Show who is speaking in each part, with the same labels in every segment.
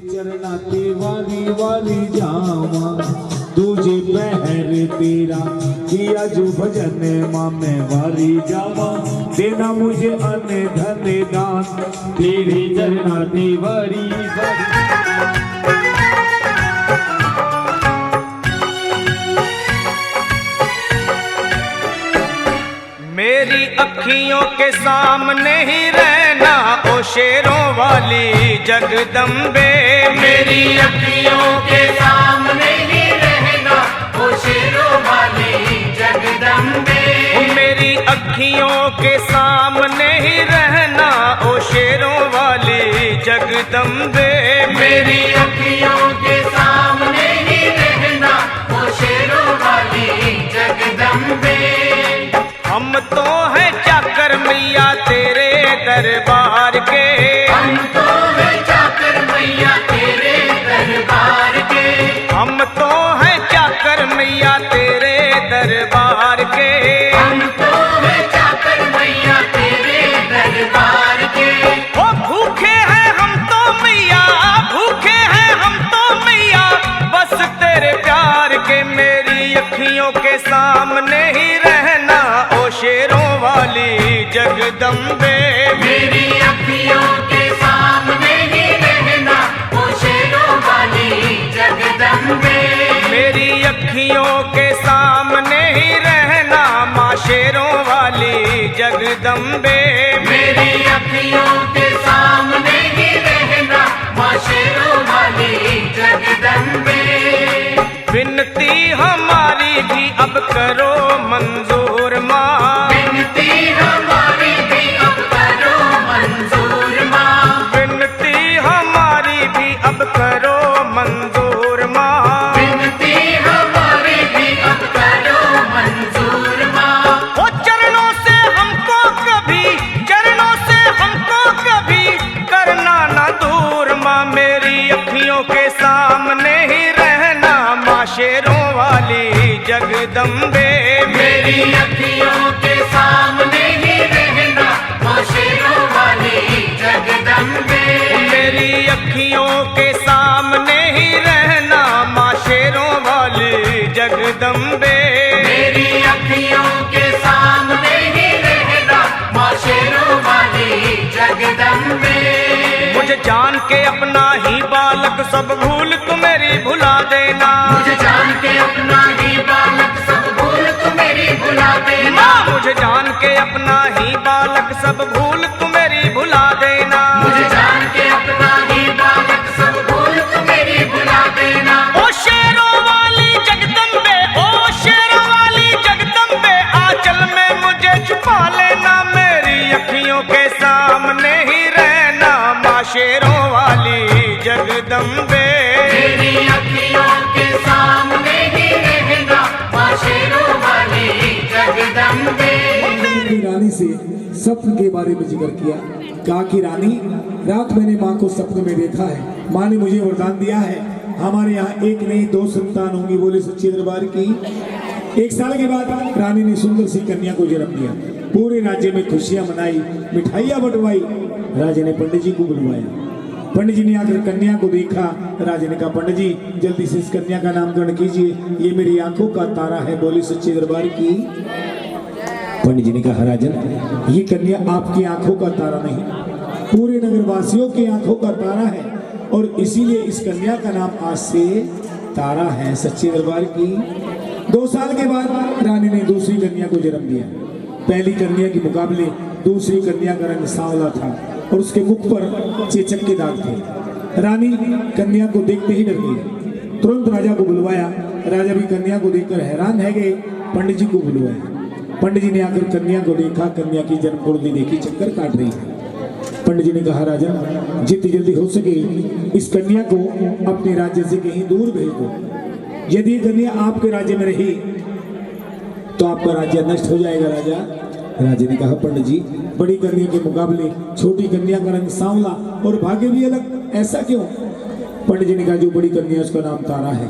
Speaker 1: चरना ते वारी वारी जावा तुझे पहर तेरा किया जो भजन माँ मैं वारी जावा देना मुझे अन्न धन दान तेरे चरना ते वारी वारी।
Speaker 2: मेरी अखियों के सामने ही रहना ओ शेरों वाली जगदम्बे।
Speaker 3: मेरी अखियों के सामने ही रहना ओ शेरों वाली जगदम्बे।
Speaker 2: मेरी अखियों के सामने ही रहना ओ शेरों वाली जगदम्बे।
Speaker 3: मेरी अखियों के सामने ही रहना ओ शेरों वाली जगदम्बे।
Speaker 2: हम तो हैं चाकर मैया तेरे दरबार के।
Speaker 3: हम तो हैं चाकर मैया तेरे दरबार के।
Speaker 2: हम तो हैं चाकर मैया तेरे दरबार के।
Speaker 3: हम तो हैं चाकर मैया तेरे दरबार के।
Speaker 2: ओ भूखे हैं हम तो मैया, भूखे हैं हम तो मैया बस तेरे प्यार के। मेरी अखियों के सामने ही रहना ओ शेरों वाली जगदम्बे।
Speaker 3: मेरी अखियों के सामने ही रहना ओ शेरों वाली जगदम्बे।
Speaker 2: मेरी अखियों के सामने ही रहना माँ शेरों वाली जगदम्बे।
Speaker 3: मेरी अखियों के सामने ही रहना माँ शेरों वाली जगदम्बे।
Speaker 2: विनती हमारी भी अब करो मंजूर माँ।
Speaker 3: विनती हमारी भी अब करो मंजूर माँ।
Speaker 2: विनती हमारी भी अब करो मंजूर माँ।
Speaker 3: विनती हमारी भी अब करो मंजूर माँ।
Speaker 2: ओ चरणों से हमको कभी, चरणों से हमको कभी करना ना दूर माँ। मेरी अखियों के सामने ही रहना माँ शेरों वाली जगदम्बे।
Speaker 3: मेरी अखियों के सामने ही रहना माँ शेरों वाली जगदम्बे।
Speaker 2: मेरी अखियों के सामने ही रहना माँ शेरों वाली जगदम्बे।
Speaker 3: मेरी अखियों के सामने ही रहना माँ शेरों वाली जगदम्बे।
Speaker 2: मुझे जान के अपना ही बालक सब भूल तू मेरी भुला देना।
Speaker 3: मुझे जान के अपना ही बालक सब भूल तू मेरी भुला देना।
Speaker 2: माँ मुझे जान के अपना ही बालक सब भूल तू मेरी भुला देना।
Speaker 3: मुझे जान के अपना ही बालक सब भूल तू मेरी भुला देना।
Speaker 2: ओ शेरों वाली जगदम्बे, ओ शेरों वाली जगदम्बे आंचल में मुझे छुपा लेना। मेरी अखियों के सामने ही रहना माँ शेरों वाली जगदम्बे।
Speaker 3: मेरी अखियों के सामने ही रहना माँ शेरों वाली जगदम्बे।
Speaker 1: रानी से स्वप्न के बारे में जिक्र किया, कहा कि रानी रात मैंने माँ को सपने में देखा है। माँ ने मुझे वरदान दिया है हमारे यहाँ एक नहीं दो संतान होंगी। बोले सच्चे दरबार की। 1 साल के बाद रानी ने सुंदर सी कन्या को जन्म दिया। पूरे राज्य में खुशियां मनाई, मिठाइयां बंटवाई। राजा ने पंडित जी को बुलवाया। पंडित जी ने आकर कन्या को देखा। राजा ने कहा पंडित जी जल्दी से इस कन्या का नामकरण कीजिए, ये मेरी आंखों का तारा है। बोली सच्चे दरबार की। पंडित जी ने कहा राजन ये कन्या आपकी आंखों का तारा नहीं, पूरे नगरवासियों की आंखों का तारा है और इसीलिए इस कन्या का नाम आज से तारा है। सच्चे दरबार की। 2 साल के बाद रानी ने दूसरी कन्या को जन्म दिया। पहली कन्या के मुकाबले दूसरी कन्या का रंग सांवला था और उसके मुख पर चेचक के दाग थे। रानी कन्या को देखते ही डर गई। तुरंत राजा को बुलवाया। राजा भी कन्या को देखकर हैरान रह गए। पंडित जी को बुलवाया। पंडित जी ने आकर कन्या को देखा। कन्या की जन्म कुंडली देखी, चक्कर काट रही है। पंडित जी ने कहा राजन जितनी जल्दी हो सके इस कन्या को अपने राज्य से कहीं दूर भेज दो। यदि कन्या आपके राज्य में रही तो आपका राज्य नष्ट हो जाएगा। राजा ने कहा पंडित जी बड़ी कन्या के मुकाबले छोटी कन्या का रंग सांवला और भाग्य भी अलग, ऐसा क्यों? पंडित जी ने कहा जो बड़ी कन्या उसका नाम तारा है,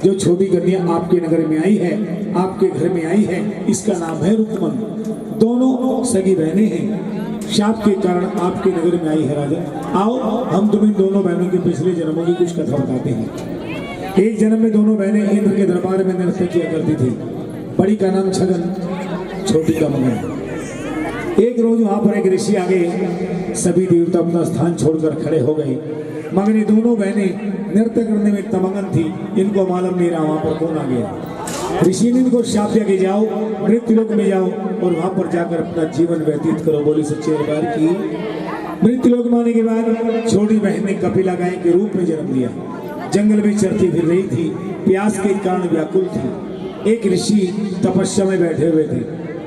Speaker 1: जो छोटी कन्या आपके नगर में आई है, आपके घर में आई है, इसका नाम है रुक्मन। दोनों सगी बहनें हैं। शाप के कारण आपके नगर में आई है राजा। आओ हम तुम इन दोनों बहनों के पिछले जन्मों की कुछ कथा बताते हैं। एक जन्म में दोनों बहनें इंद्र के दरबार में नृत्य किया करती थी। बड़ी का नाम छगन, छोटी का मगन। एक रोज वहां पर एक ऋषि आ गए। सभी देवता अपना स्थान छोड़कर खड़े हो गए, मगर ये दोनों बहनें नृत्य करने में तमगन थी। इनको मालूम नहीं रहा वहां पर कौन आ गया। ऋषि ने इनको शाप दिया कि जाओ मृत्यु लोक में जाओ और वहां पर जाकर अपना जीवन व्यतीत करो। बोली सच्चे दरबार की। मृत्यु लोक में आने के बाद छोटी बहन ने कपिला गाय के रूप में जन्म लिया। जंगल में चरती फिर रही थी, प्यास के कारण व्याकुल थी। एक ऋषि तपस्या में बैठे हुए थे।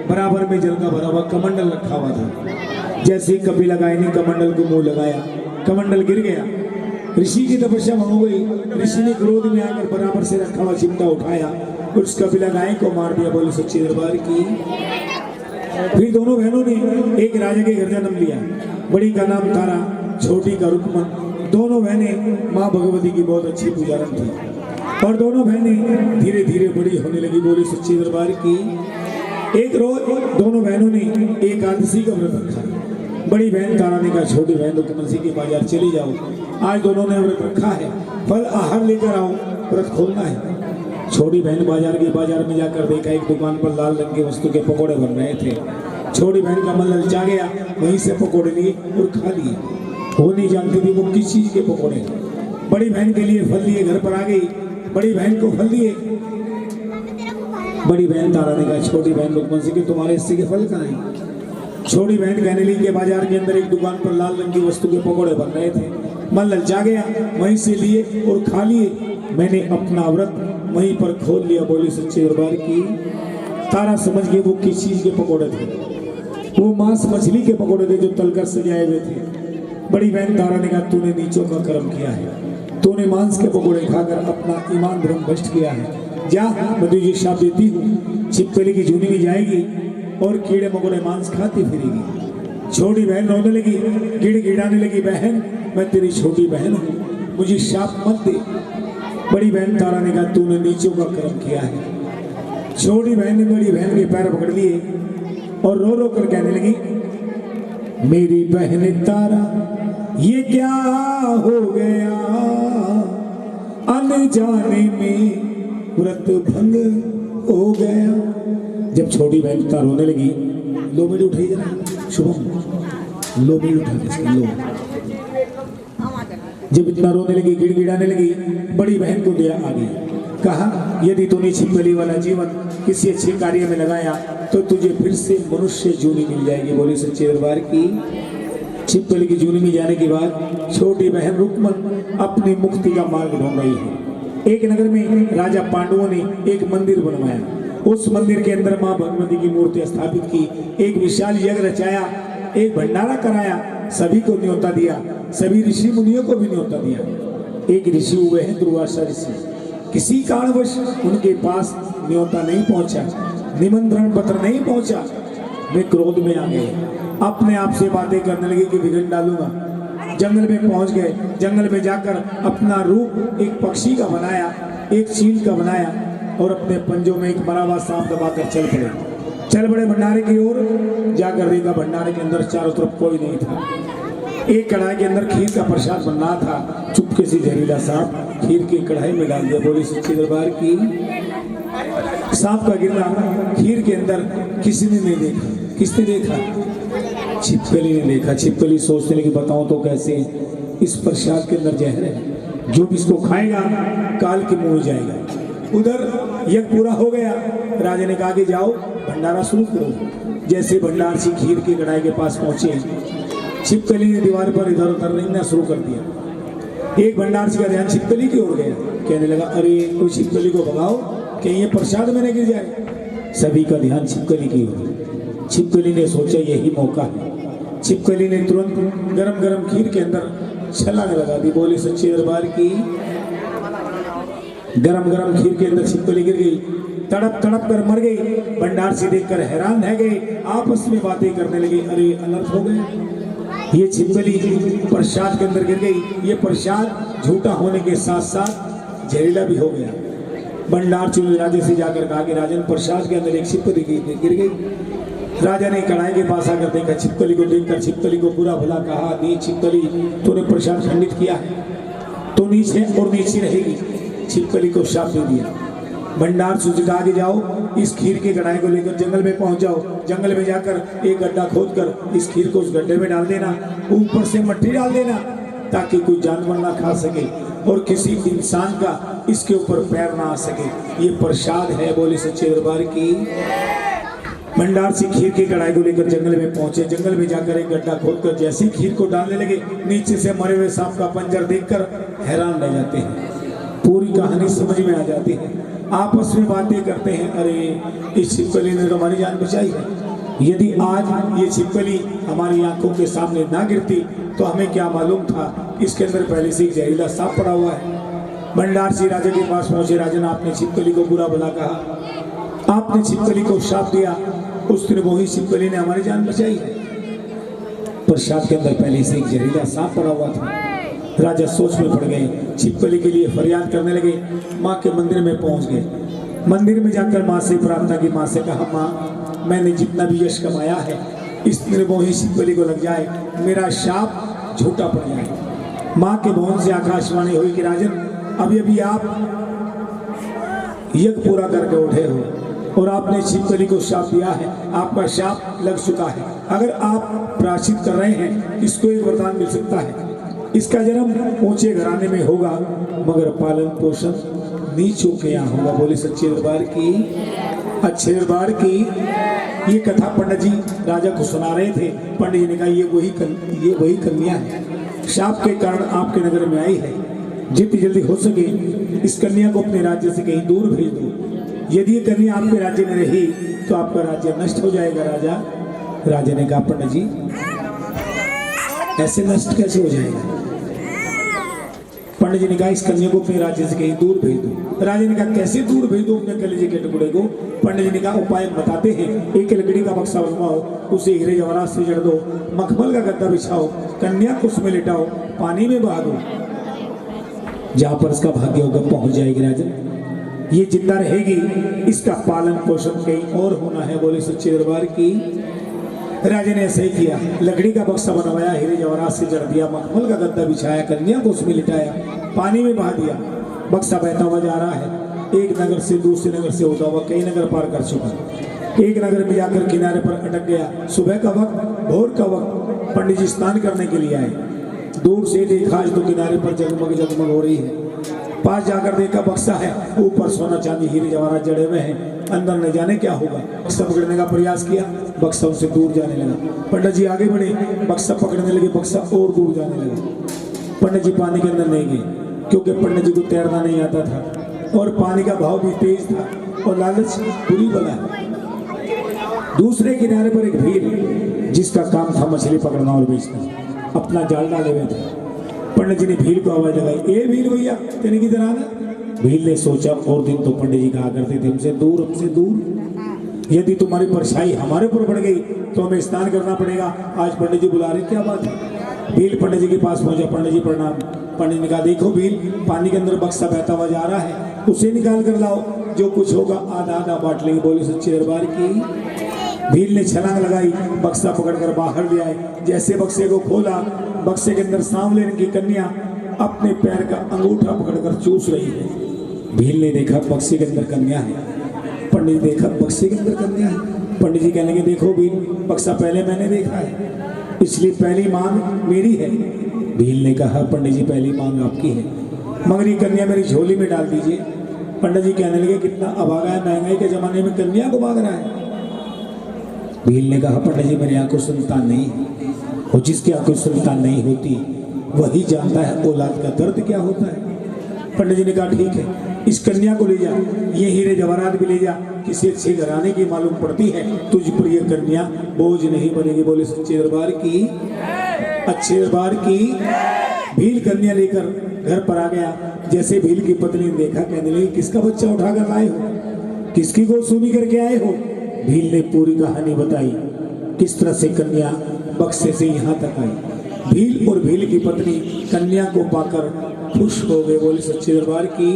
Speaker 1: बराबर में जल का भरा हुआ कमंडल रखा हुआ था। जैसे कपिला गाय ने कमंडल को मुंह लगाया, कमंडल गिर गया। ऋषि की तपस्या भंग हो गई। ऋषि ने क्रोध में आकर बराबर से रखा हुआ चिमटा उठाया और उस कपिला गाय को मार दिया। बोले सच्चे दरबार की। फिर दोनों बहनों ने एक राजा के घर जन्म लिया। बड़ी का नाम तारा, छोटी का रुक्मन। दोनों बहनें माँ भगवती की बहुत अच्छी पुजारन थी और दोनों बहनें धीरे धीरे बड़ी होने लगी। बोली सच्चे दरबार की। एक रोज दोनों बहनों ने एकादशी का व्रत रखा। बड़ी बहन तारा ने कहा छोटी बहन रुक्मन के बाजार चली जाओ, आज दोनों ने व्रत रखा है, फल आहार लेकर आओ, व्रत खोलना है। छोटी बहन बाजार में जाकर देखा एक दुकान पर लाल रंग की वस्तु के पकोड़े बन रहे थे। छोटी बहन का मन ललचा गया, वहीं से पकोड़े लिए और खा लिए। वो नहीं जानती थी वो किस चीज के पकोड़े। बड़ी बहन के लिए फल लिए घर पर आ गई। बड़ी बहन को फल दिए। बड़ी बहन तारा ने कहा छोटी बहन रुक्मन से कि तुम्हारे हिस्से के फल कहाँ हैं। छोटी बहन कहने लगी कि बाजार के अंदर एक दुकान पर लाल रंग की वस्तु के पकोड़े बन रहे थे, मन ललचा गया, वहीं से लिए और खा लिए। मैंने अपना व्रत वहीं पर खोल लिया। बोली सच्चे दरबार की। तारा समझ गई वो किस चीज के पकोड़े थे। वो मांस मछली के पकोड़े थे जो तलकर सजाए हुए थे। बड़ी बहन तारा ने कहा तूने नीचों का कर्म किया है, तूने मांस के पकोड़े खाकर अपना ईमान धर्म भ्रष्ट किया है। जा मैं तुझे शाप देती हूँ, छिपकली की जूनी में जाएगी और कीड़े मकोड़े मांस खाती फिरेगी। छोटी बहन रोने लगी, गिड़गिड़ाने लगी, बहन मैं तेरी छोटी बहन हूँ, मुझे शाप मत दे। बड़ी बहन तारा ने कहा तूने नीचों का कर्म किया है। छोटी बहन ने बड़ी बहन के पैर पकड़ लिए और रो रो कर कहने लगी मेरी बहन तारा ये क्या हो गया, अनजाने में व्रत भंग हो गया। जब छोटी बहन तारा रोने लगी, लो मेरी उठाई जरा शुभम, लो मेरी उठा के लो। जब इतना रोने लगी, गिड़गिड़ाने लगी, बड़ी बहन को दया आ गई। कहा यदि तूने छिपकली वाला जीवन किसी अच्छे कार्य में लगाया तो तुझे फिर से मनुष्य जूनी मिल जाएगी। बोली सच्चे दरबार की। छिपकली की जूनी में जाने के बाद छोटी बहन रुक्मन अपनी मुक्ति का मार्ग ढूंढ रही है। एक नगर में राजा पांडवों ने एक मंदिर बनवाया। उस मंदिर के अंदर माँ भगवती की मूर्ति स्थापित की। एक विशाल यज्ञ रचाया, एक भंडारा कराया, सभी को न्योता दिया, सभी ऋषि मुनियों को भी न्योता दिया। एक ऋषि हुए हैं दुर्वासा ऋषि। किसी कारणवश उनके पास न्योता नहीं पहुंचा, निमंत्रण पत्र नहीं पहुंचा। वे क्रोध में आ गए, अपने आप से बातें करने लगे कि विघ्न डालूंगा। जंगल में पहुंच गए। जंगल में जाकर अपना रूप एक पक्षी का बनाया, एक चील का बनाया और अपने पंजों में एक मरा हुआ सांप दबाकर चल पड़े भंडारे की ओर। जाकर देखा भंडारे के अंदर चारों तरफ कोई नहीं था। एक कढ़ाई के अंदर खीर का प्रसाद बन रहा था। चुपके से जहरीला सांप खीर की कढ़ाई में डाल दिया। बोली सच्चे दरबार की। सांप का गिरना खीर के अंदर किसी ने नहीं देखा। किसने देखा? छिपकली ने देखा। छिपकली सोचने लगी बताऊं तो कैसे, इस प्रसाद के अंदर जहर है, जो भी इसको खाएगा काल के मुंह जाएगा। उधर यज्ञ पूरा हो गया। राजा ने कहा कि जाओ भंडारा शुरू करो। जैसे भंडार से खीर की कढ़ाई के पास पहुंचे, छिपकली ने दीवार पर इधर उधर रेंगना शुरू कर दिया। एक भंडार का ध्यान छिपकली की ओर गया, कहने लगा अरे कोई छिपकली को भगाओ, कहीं ये प्रसाद में न गिर जाए। सभी का ध्यान छिपकली की ओर। छिपकली ने सोचा यही मौका है। छिपकली ने तुरंत गरम गरम खीर के अंदर छलांग लगा दी। बोली सच्चे दरबार की। गरम गरम खीर के अंदर छिपकली गिर गई, तड़प तड़प कर मर गई। भंडार से देखकर हैरान रह गए, आपस में बातें करने लगे अरे अनर्थ हो गए। ये छिपकली प्रसाद के अंदर गिर गई। ये प्रसाद झूठा होने के साथ साथ जहरीला भी हो गया। भंडार चूल्हे राजे से जाकर कहा कि राजन प्रसाद के अंदर एक छिपकली गिर गई। राजा ने कढ़ाई के पास आकर देखा, छिपकली को देखकर छिपकली को बुरा भला कहा, नी छिपकली तूने प्रसाद खंडित किया है, तो नीचे और नीचे रहेगी। छिपकली को शाप दे दिया, भंडार सूची का आगे जाओ, इस खीर के कढ़ाई को लेकर जंगल में पहुंच जाओ, जंगल में जाकर एक गड्ढा खोद कर इस खीर को उस गड्ढे में डाल देना, ऊपर से मट्टी डाल देना ताकि कोई जानवर ना खा सके और किसी इंसान का इसके ऊपर पैर ना आ सके। ये प्रसाद है, बोले सच्चे दरबार की। भंडार से खीर की कढ़ाई को लेकर जंगल में पहुंचे, जंगल में जाकर एक गड्ढा खोदकर जैसे खीर को डालने लगे, नीचे से मरे हुए सांप का पंजर देखकर हैरान रह जाते हैं, पूरी कहानी समझ में आ जाती है, आपस में बातें करते हैं, अरे इस छिपकली ने तो हमारी जान बचाई है, यदि आज ये छिपकली हमारी आंखों के सामने ना गिरती तो हमें क्या मालूम था इसके अंदर पहले से एक जहरीला सांप पड़ा हुआ है। भंडार सिंह राजा के पास पहुंचे, राजा ने आपने छिपकली को बुरा भला कहा, आपने छिपकली को शाप दिया, उस दिन वही छिपकली ने हमारी जान बचाई है। प्रसाद के अंदर पहले से एक जहरीला सांप पड़ा हुआ था। राजा सोच में पड़ गए, छिपकली के लिए फरियाद करने लगे, माँ के मंदिर में पहुंच गए। मंदिर में जाकर माँ से प्रार्थना की, माँ से कहा, माँ मैंने जितना भी यश कमाया है इस निर्मोही छिपकली को लग जाए, मेरा शाप झूठा पड़ जाए। माँ के भवन से आकाशवाणी हुई कि राजन अभी अभी आप यज्ञ पूरा करके उठे हो और आपने छिपकली को शाप दिया है, आपका शाप लग चुका है। अगर आप प्रायश्चित कर रहे हैं इसको एक वरदान मिल सकता है, इसका जन्म ऊंचे घराने में होगा मगर पालन पोषण नीचों के यहाँ होगा। बोले सच्चे दरबार की, अच्छे दरबार की। ये कथा पंडित जी राजा को सुना रहे थे। पंडित जी ने कहा ये वही कन्या है, शाप के कारण आपके नगर में आई है, जितनी जल्दी हो सके इस कन्या को अपने राज्य से कहीं दूर भेज दो। यदि ये कन्या आपके राज्य में रही तो आपका राज्य नष्ट हो जाएगा। राजा ने कहा पंडित जी ऐसे नष्ट कैसे हो जाएगा? पंडित जी ने कहा इस कन्या को अपने राज्य से कहीं दूर भेज दो। राजा ने कहा कैसे दूर भेज दो अपने कलेजे के टुकड़े को? पंडित जी ने कहा उपाय बताते हैं, एक लकड़ी का बक्सा बनवाओ, उसे हीरे जवाहरात से जड़ दो, मखमल का गद्दा बिछाओ, कन्या को उसमें लिटाओ, पानी में बहा दो, जहां पर उसका भाग्य होगा पहुंच जाएगी। राजन ये जिंदा रहेगी, इसका पालन पोषण कहीं और होना है। बोले सच्चे दरबार की। राजा ने ऐसा ही किया, लकड़ी का बक्सा बनवाया, हीरे जवाहरात से जड़ दिया, मखमल का गद्दा बिछाया, कन्या को उसमें लिटाया, पानी में बहा दिया। बक्सा बहता हुआ जा रहा है, एक नगर से दूसरे नगर से होता हुआ कई नगर पार कर चुका। एक नगर में जाकर किनारे पर अटक गया। सुबह का वक्त, भोर का वक्त, पंडित जी स्नान करने के लिए आए। दूर से देखा आज तो किनारे पर जगमग जगमग हो रही है। पास जाकर देखा बक्सा है, ऊपर सोना चांदी हीरे जवाहरात जड़े हुए हैं, अंदर न जाने क्या होगा। बक्सा पकड़ने का प्रयास किया, बक्सा उनसे दूर जाने लगा। पंडित जी आगे बढ़े, बक्सा पकड़ने लगे, बक्सा और दूर जाने लगा। पंडित जी पानी के अंदर नहीं गए क्योंकि पंडित जी को तैरना नहीं आता था और पानी का भाव भी तेज था और लालच बुरी बला। दूसरे किनारे पर एक भील जिसका काम था मछली पकड़ना और बेचना, अपना जाल डाले हुए थे। पंडित जी ने भील को आवाज लगाई, ए भील भैया तेने किधर आना? भील ने सोचा और दिन तो पंडित जी कहा करते थे हमसे दूर, यदि तुम्हारी परछाई हमारे ऊपर पड़ गई तो हमें स्नान करना पड़ेगा। आज पंडित जी बुला रहे, क्या बात है? भील पंडित जी के पास पहुंचा, पंडित जी प्रणाम। पंडित ने कहा देखो भील, पानी के अंदर बक्सा बहता हुआ जा रहा है, उसे निकाल कर लाओ, जो कुछ होगा आधा आधा बांट लेंगे। बोले सच्चे दरबार की। भील ने छलांग लगाई, बक्सा पकड़कर बाहर ले आए। जैसे बक्से को खोला, बक्से के अंदर सांवले रंग की कन्या अपने पैर का अंगूठा पकड़कर चूस रही है। भील ने देखा बक्से के अंदर कन्या है। पंडित देखा बक्से के अंदर कन्या है। पंडित जी कहने लगे देखो भील, बक्सा पहले मैंने देखा है, इसलिए पहली मांग मेरी है। भील ने कहा पंडित जी पहली मांग आपकी है, मगर ये कन्या मेरी झोली में डाल दीजिए। पंडित जी कहने लगे कितना अभागा है, महंगाई के जमाने में कन्या को मांग रहा है। भील ने कहा पंडित जी मेरे यहाँ कोई संतान नहीं है, और जिसके यहाँ कोई संतान नहीं होती वही जानता है औलाद का दर्द क्या होता है। पंडित जी ने कहा ठीक है, इस कन्या को ले जा, ये हीरे जवाहरात भी ले जा, किसी अच्छे घराने की मालूम पड़ती है तुझ पर ये कन्या बोझ नहीं बनेगी। बोले सच्चे दरबार की, अच्छे दरबार की। भील कन्या लेकर घर पर आ गया। जैसे भील की पत्नी ने देखा, कहने लगी किसका बच्चा उठाकर लाए हो, किसकी गोद सूनी करके आए हो? भील ने पूरी कहानी बताई, किस तरह से कन्या बक्से से यहाँ तक आई। भील और भील की पत्नी कन्या को पाकर खुश हो गए। बोले सच्चे दरबार की।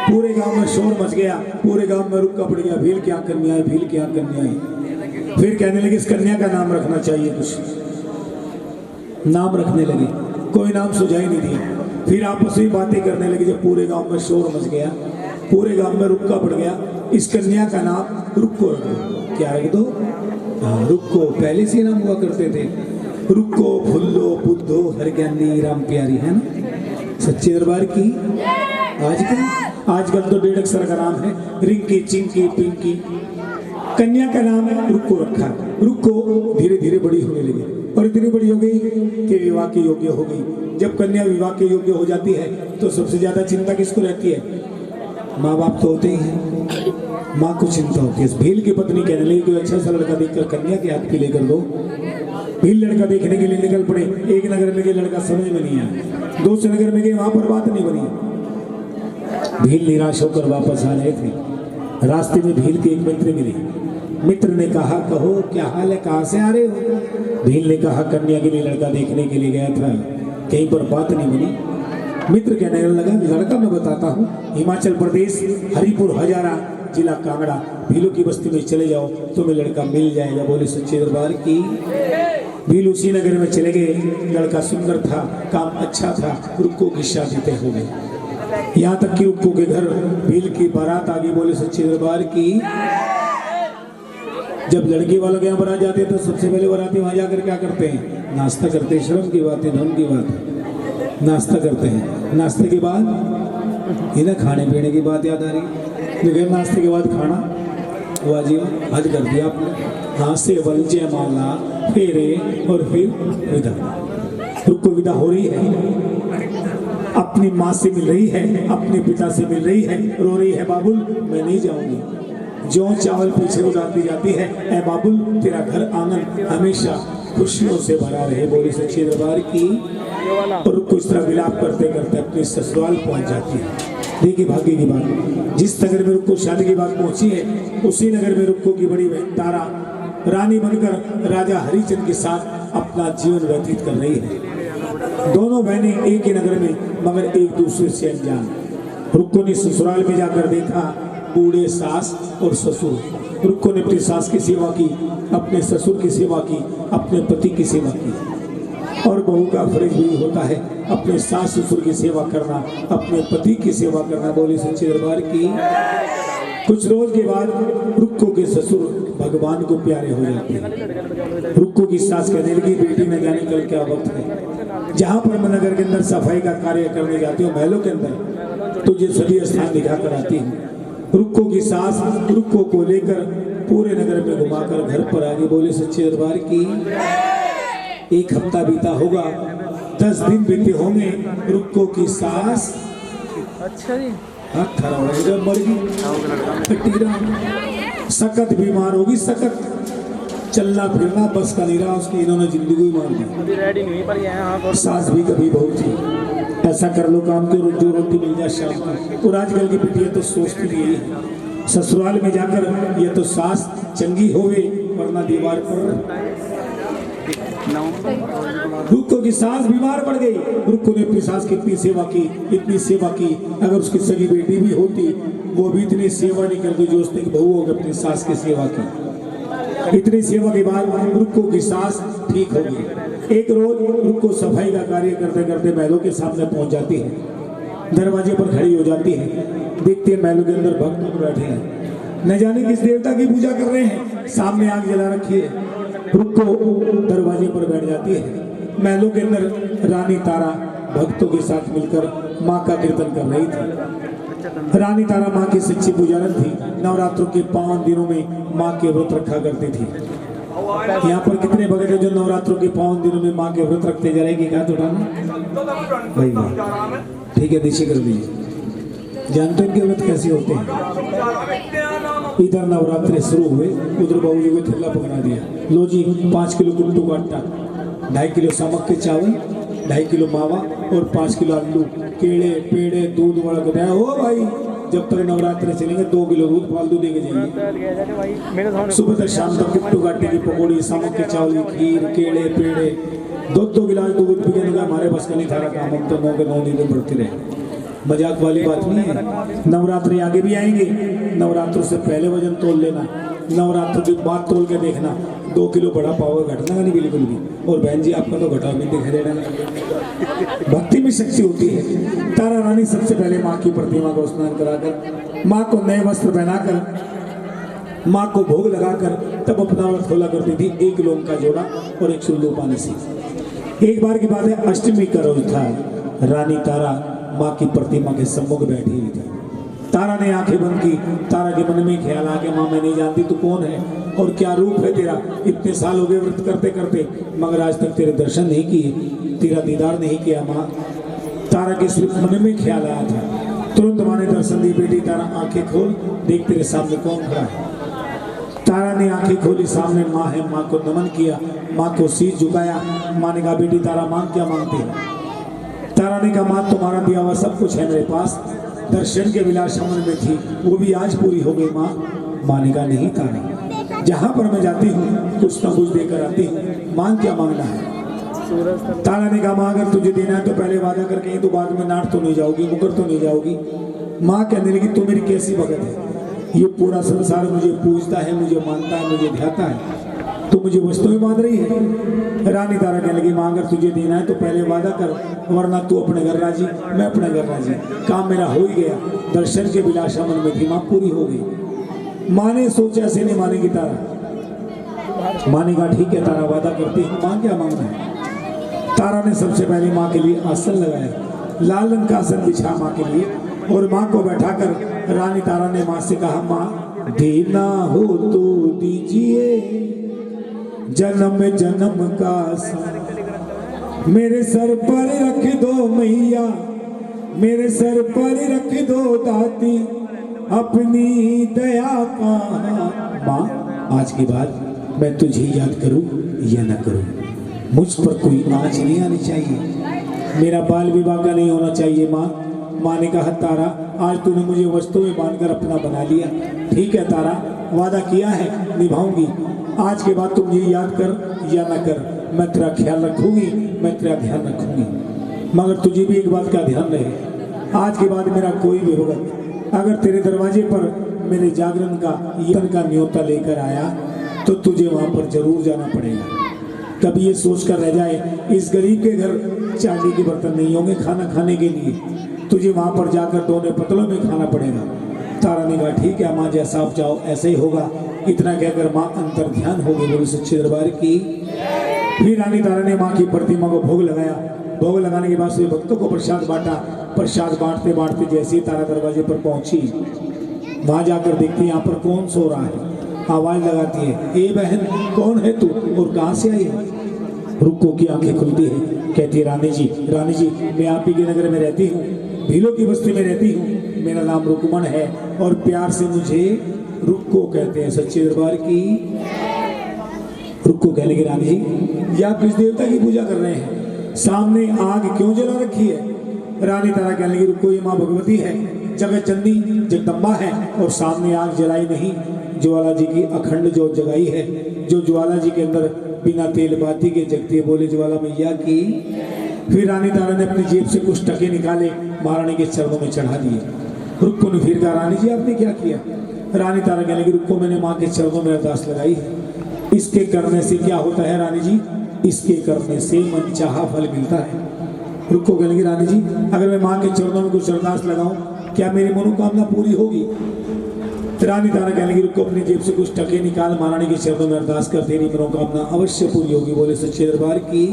Speaker 1: पूरे गांव में शोर मच गया, पूरे गांव में रुका पड़ गया, भील क्या कन्या है, भील क्या कन्या है। फिर कहने लगे इस कन्या का नाम रखना चाहिए, कुछ नाम रखने लगे, कोई नाम सुझाई नहीं दिया। फिर आपस में बातें करने लगे। जब पूरे गांव में शोर मच गया, पूरे गांव में रुक्का पड़ गया, इस कन्या का नाम रुक्को रख दो। क्या रख दो? हाँ, रुक्को। पहले से नाम हुआ करते थे, रुक्को, फुल्लो, बुद्धो, हरज्ञानी, राम प्यारी, है ना। सच्चे दरबार की आजकल तो 1.5 अक्षर का नाम है, रिंकी, चिंकी, पिंकी। कन्या का नाम रुक्को रखा। रुक्को धीरे धीरे बड़ी होने लगी और इतनी बड़ी हो गई कि विवाह के योग्य हो गई। जब कन्या विवाह के योग्य हो जाती है तो सबसे ज्यादा चिंता किसको रहती है? माँ बाप तो होते ही हैं, माँ को चिंता होती है। भील की पत्नी कहने लगी कोई अच्छा सा लड़का देखकर कन्या के हाथ पे लेकर दो। भील लड़का देखने के लिए निकल पड़े। एक नगर में गए, लड़का समझ में नहीं आया। दूसरे नगर में गए, वहां पर बात नहीं बनी। भील निराश होकर वापस आ रहे थे। रास्ते में भील के एक मित्र मिले। मित्र ने कहा कहो क्या हाल है, कहाँ से आ रहे हो? भील ने कहा कन्या के लिए लड़का देखने के लिए गया था, कहीं पर बात नहीं बनी। मित्र कहने लगा लड़का मैं बताता हूँ, हिमाचल प्रदेश हरिपुर हजारा जिला कांगड़ा भीलों की बस्ती में चले जाओ, तुम्हें लड़का मिल जाएगा। बोले सच्चे दरबार की। भील उसी नगर में चले गए। लड़का सुंदर था, काम अच्छा था, रुक्को की शादी तय हो गई। यहाँ तक कि रुक्को के घर भील की बारात आ गई। बोले सच्चे दरबार की। जब लड़के वालों के यहाँ बारात जाते हैं तो सबसे पहले बाराती वहां जाकर क्या करते हैं? नाश्ता करते हैं। शर्म की बात है, धर्म की बात है। नाश्ता करते हैं। नाश्ते के बाद ये ना खाने पीने की बात याद आ रही। लेकिन नाश्ते के बाद खाना, वाह जी वाह, हद कर दिया आपने। हाथ से बल जयमाला, फेरे और फिर विदा। रुक्को विदा हो रही है, अपनी माँ से मिल रही है, अपने पिता से मिल रही है, रो रही है बाबुल मैं नहीं जाऊंगी। जो चावल पीछे उड़ाती जाती है, ऐ बाबुल तेरा घर आंगन हमेशा खुशियों से भरा रहे। बोली सच्चे दरबार की। और रुक्को इस तरह विलाप करते करते अपने ससुराल पहुंच जाती है। देखिए भाग्य की बात, जिस नगर में रुक्को शादी की बात पहुंची है उसी नगर में रुक्को की बड़ी बहन तारा रानी बनकर राजा हरिचंद के साथ अपना जीवन व्यतीत कर रही है। दोनों बहनें एक ही नगर में मगर एक दूसरे से अनजान। रुक्को ने ससुराल में जाकर देखा बूढ़े सास और ससुर। रुक्को ने अपनी सास की सेवा की, अपने ससुर की सेवा की, अपने पति की सेवा की। और बहू का फर्ज भी होता है अपने सास ससुर की सेवा करना, अपने पति की सेवा करना। बोली सच्चे दरबार की। कुछ रोज के बाद रुक्को के ससुर भगवान को प्यारे हो जाते हैं। रुक्को की सास कहने लगी बेटी न जाने कल क्या वक्त है, जहाँ पर मैं नगर के अंदर सफाई का कार्य करने जाती हूँ महलों के अंदर, तुझे सभी स्थान दिखा कर आती हूँ। रुक्को की सास रुक्को को लेकर पूरे नगर में घुमाकर घर पर आ गई। बोले सच्चे दरबार की। एक हफ्ता बीता होगा, 10 दिन बीते होंगे। रुक्को की सास
Speaker 4: अच्छा जी
Speaker 1: हाथ खड़ा हो गया, मर गई। सख्त बीमार होगी, सख्त चलना फिरना बस का नहीं रहा उसकी, इन्होंने जिंदगी मार दी।
Speaker 4: रेडी नहीं पर यहाँ
Speaker 1: सास भी कभी बहू थी, ऐसा कर लो काम करो जो रोटी मिल जाए शाम को। और आजकल की बेटियां तो सोचती भी यही है, ससुराल में जाकर ये तो सास चंगी होवे वरना दीवार पर। रुक्को की सास बीमार पड़ गई। रुक्को ने अपनी सास की इतनी सेवा की, इतनी सेवा की, अगर उसकी सगी बेटी भी होती वो भी इतनी सेवा नहीं करती जो उसने बहू होकर अपनी सास की सेवा की। इतनी सेवा के बाद रुक्को की सास ठीक हो गई। एक रोज रुक्को सफाई का कार्य करते करते महलों के सामने पहुंच जाती है। दरवाजे पर खड़ी हो जाती है। देखते हैं महलों के अंदर भक्त बैठे हैं, न जाने किस देवता की पूजा कर रहे हैं। सामने आग जला रखी है। रुक्को दरवाजे पर बैठ जाती है। महलों के अंदर रानी तारा भक्तों के साथ मिलकर माँ का कीर्तन कर रही थी। रानी तारा माँ की सच्ची पुजारन थी। नवरात्रों के 5 दिनों में माँ के व्रत रखा करती थी। यहाँ पर कितने भगत हैं जो नवरात्रों के 5 दिनों में माँ के व्रत रखते जा रहे हैं? हाथ उठाना भाई वाह, ठीक है नीचे कर दीजिए। जानते हैं कि व्रत कैसे होते हैं? इधर नवरात्रे शुरू हुए, उधर बाबूजी को थैला पकड़ा दिया, लो जी 5 किलो कुट्टू का आटा, 2.5 किलो सामक के चावल, 2.5 किलो मावा और 5 किलो आलू, केले पेड़े दूध वाला बताया हो भाई। जब तक नवरात्रे चलेंगे 2 किलो दूध फालतू देके जाइए। सुबह तक शाम तक कुट्टू का आटे की पकौड़ी, सामक के चावल की खीर, केले पेड़े, 2 गिलास दूध पी के हमारे बस का नहीं था काम। हम तो 9 के 9 दिन बढ़ते रहे। मजाक वाली बात नहीं है। नवरात्रि आगे भी आएंगे, नवरात्रों से पहले वजन तोल लेना, नवरात्र की बात तोल के देखना, 2 किलो बड़ा पाओगे, घटना का नहीं बिल्कुल भी। और बहन जी आपका तो घटाव भी दिखाई दे रहा। भक्ति में शक्ति होती है। तारा रानी सबसे पहले माँ की प्रतिमा को स्नान कराकर, माँ को नए वस्त्र पहनाकर, माँ को भोग लगाकर तब अपना व्रत खोला करती थी। 1 लोंग का जोड़ा और 1 सुल्लू पानी से। एक बार की बात है, अष्टमी का रोज था। रानी तारा माँ की प्रतिमा के सम्मुख बैठी हुई थी। तारा ने आंखें बंद की। तारा के मन में ख्याल आ गया, माँ मैं नहीं जानती तू कौन है और क्या रूप है तेरा। इतने साल हो गए व्रत करते करते, मगर आज तक तेरे दर्शन नहीं किए, तेरा दीदार नहीं किया माँ। तारा के सिर्फ मन में ख्याल आया था। तुरंत माँ ने दर्शन दी, बेटी तारा आंखें खोल, देख तेरे सामने कौन खड़ा है। तारा ने आंखें खोली, सामने माँ है। माँ को नमन किया, माँ को शीश झुकाया। माँ ने कहा, बेटी तारा मांग क्या मांगती है। तारा ने कहा, माँ तुम्हारा दिया हुआ सब कुछ है मेरे पास, दर्शन के विलास मन में थी, वो भी आज पूरी हो गई माँ। माँ ने कहा, नहीं तारा, जहाँ पर मैं जाती हूँ कुछ ना कुछ देकर आती हूँ, मांग क्या मांगना है। तारा ने कहा, माँ अगर तुझे देना है तो पहले वादा कर, कहीं तो बाद में नाट तो नहीं जाओगी, मुकर तो नहीं जाओगी। माँ कहने लगी, तू मेरी कैसी भगत है, ये पूरा संसार मुझे पूजता है, मुझे मानता है, मुझे ध्याता है, तू मुझे वस्तुएं बांध रही है। रानी तारा कहने लगी, माँ अगर तुझे देना है तो पहले वादा कर, वरना तू अपने घर राजी, मैं अपने घर राजी। काम मेरा हो ही गया, दर्शन के विलासा मन में थी माँ, पूरी हो गई। माँ ने सोचा ऐसे नहीं मानेगी तारा। माँ ने कहा, ठीक है तारा, वादा करती हूँ, माँ क्या मांगना है। तारा ने सबसे पहले माँ के लिए आसन लगाया, लाल रंग का आसन बिछा माँ के लिए, और माँ को बैठाकर रानी तारा ने माँ से कहा, माँ देना हो तो दीजिए जन्म जन्म का सन, मेरे सर पर रख दो मैया, मेरे सर पर रख दो दाती, अपनी दया का। माँ आज के बाद मैं तुझे याद करूं या न करूं, मुझ पर कोई आँच नहीं आनी चाहिए, मेरा बाल विवाह का नहीं होना चाहिए माँ। माँ ने कहा, तारा आज तूने मुझे वस्तु में बांधकर अपना बना लिया, ठीक है तारा, वादा किया है निभाऊंगी। आज के बाद तुम ये याद कर या न कर, मैं तेरा ख्याल रखूंगी, मैं तेरा ध्यान रखूंगी। मगर तुझे भी एक बात का ध्यान रहे, आज के बाद मेरा कोई भी भगत अगर तेरे दरवाजे पर मेरे जागरण का यतन का न्योता लेकर आया तो तुझे वहां पर जरूर जाना पड़ेगा। कभी ये सोच कर रह जाए, इस गरीब के घर चांदी के बर्तन नहीं होंगे खाना खाने के लिए, तुझे वहां पर जाकर दोने पतलों में खाना पड़ेगा। तारा ने कहा, ठीक है माँ, जैसा आप चाहो ऐसे ही होगा। इतना कहकर माँ अंतर ध्यान हो गई, बोली सच्चे दरबार की। फिर रानी तारा ने माँ की प्रतिमा को भोग लगाया। भोग लगाने के बाद से भक्तों को प्रसाद बांटा। प्रसाद बांटते बांटते जैसे ही तारा दरवाजे पर पहुंची, वहां जाकर देखती यहाँ पर कौन सो रहा है। आवाज लगाती है, ए बहन कौन है तू और कहाँ से आई है। रुक्को की आंखें खुलती है, कहती है, रानी जी मैं आप ही के नगर में रहती हूँ, भीलों की बस्ती में रहती हूँ, मेरा नाम रुकमन है और प्यार से मुझे रुक्को कहते हैं। सच्चे दरबार की। रुक्को कहने लगी, रानी जी ये आप किस देवता की पूजा कर रहे हैं, सामने आग क्यों जला रखी है। रानी तारा कहने लगी, रुक्को ये माँ भगवती है, जगत चंदी जगदम्बा है और सामने आग जलाई नहीं, ज्वाला जी की अखंड जोत जगाई है, जो ज्वाला जी के अंदर बिना तेल बाती के जगती है। बोले ज्वाला मैया की। फिर रानी तारा ने अपनी जेब से कुछ टके निकाले, महारानी के चरणों में चढ़ा दिए। रुक्को ने फिर कहा, रानी जी आपने क्या किया। रानी तारा कहने लगी, रुक्को मैंने माँ के चरणों में अरदास लगाई है। इसके करने से क्या होता है रानी जी, इसके करने से मनचाहा फल मिलता है। रुक्को कहने लगी, रानी जी अगर मैं माँ के चरणों में कुछ अरदास लगाऊं क्या मेरी मनोकामना पूरी होगी। रानी तारा कहने लगी, रुक्को अपनी जेब से कुछ टके निकाल, महारानी के चरणों में अरदास कर, तेरी मनोकामना अवश्य पूरी होगी। बोले सच्चे दरबार की।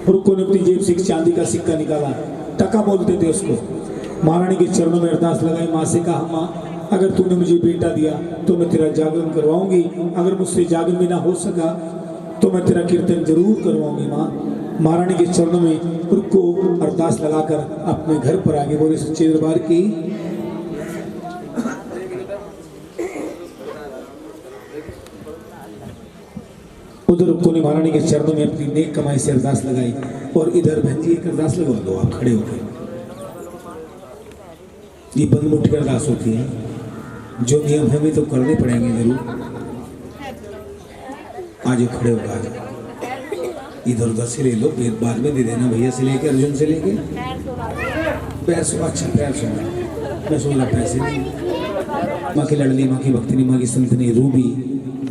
Speaker 1: रुक्को ने अपनी जेब से एक चांदी का सिक्का निकाला, टका बोलते थे उसको, महारानी के चरणों में अरदास लगाई। माँ से कहा, माँ अगर तूने मुझे बेटा दिया तो मैं तेरा जागरण करवाऊंगी, अगर मुझसे जागरण भी ना हो सका तो मैं तेरा कीर्तन जरूर करवाऊंगी। माँ महारानी के चरणों में रुक्को अरदास लगाकर अपने घर पर आगे। बोले सच्चे दरबार की। उधर रुक्को ने महारानी के चरणों में अपनी नेक कमाई से अरदास लगाई और इधर बहन जी एक अरदास लगवा दो, आप खड़े होकर। ये बंद मुट्ठी की अरदास होती है, जो नियम है भी तो करने पड़ेंगे जरूर। आज खड़े होगा, आज इधर उधर से ले लो, बाद में दे देना, भैया से लेके अर्जुन से लेके पैर सो। अच्छा पैर सो, मैं सोच रहा पैसे नहीं। माँ की लाडली, माँ की भक्तिनी, माँ की संतनी रूबी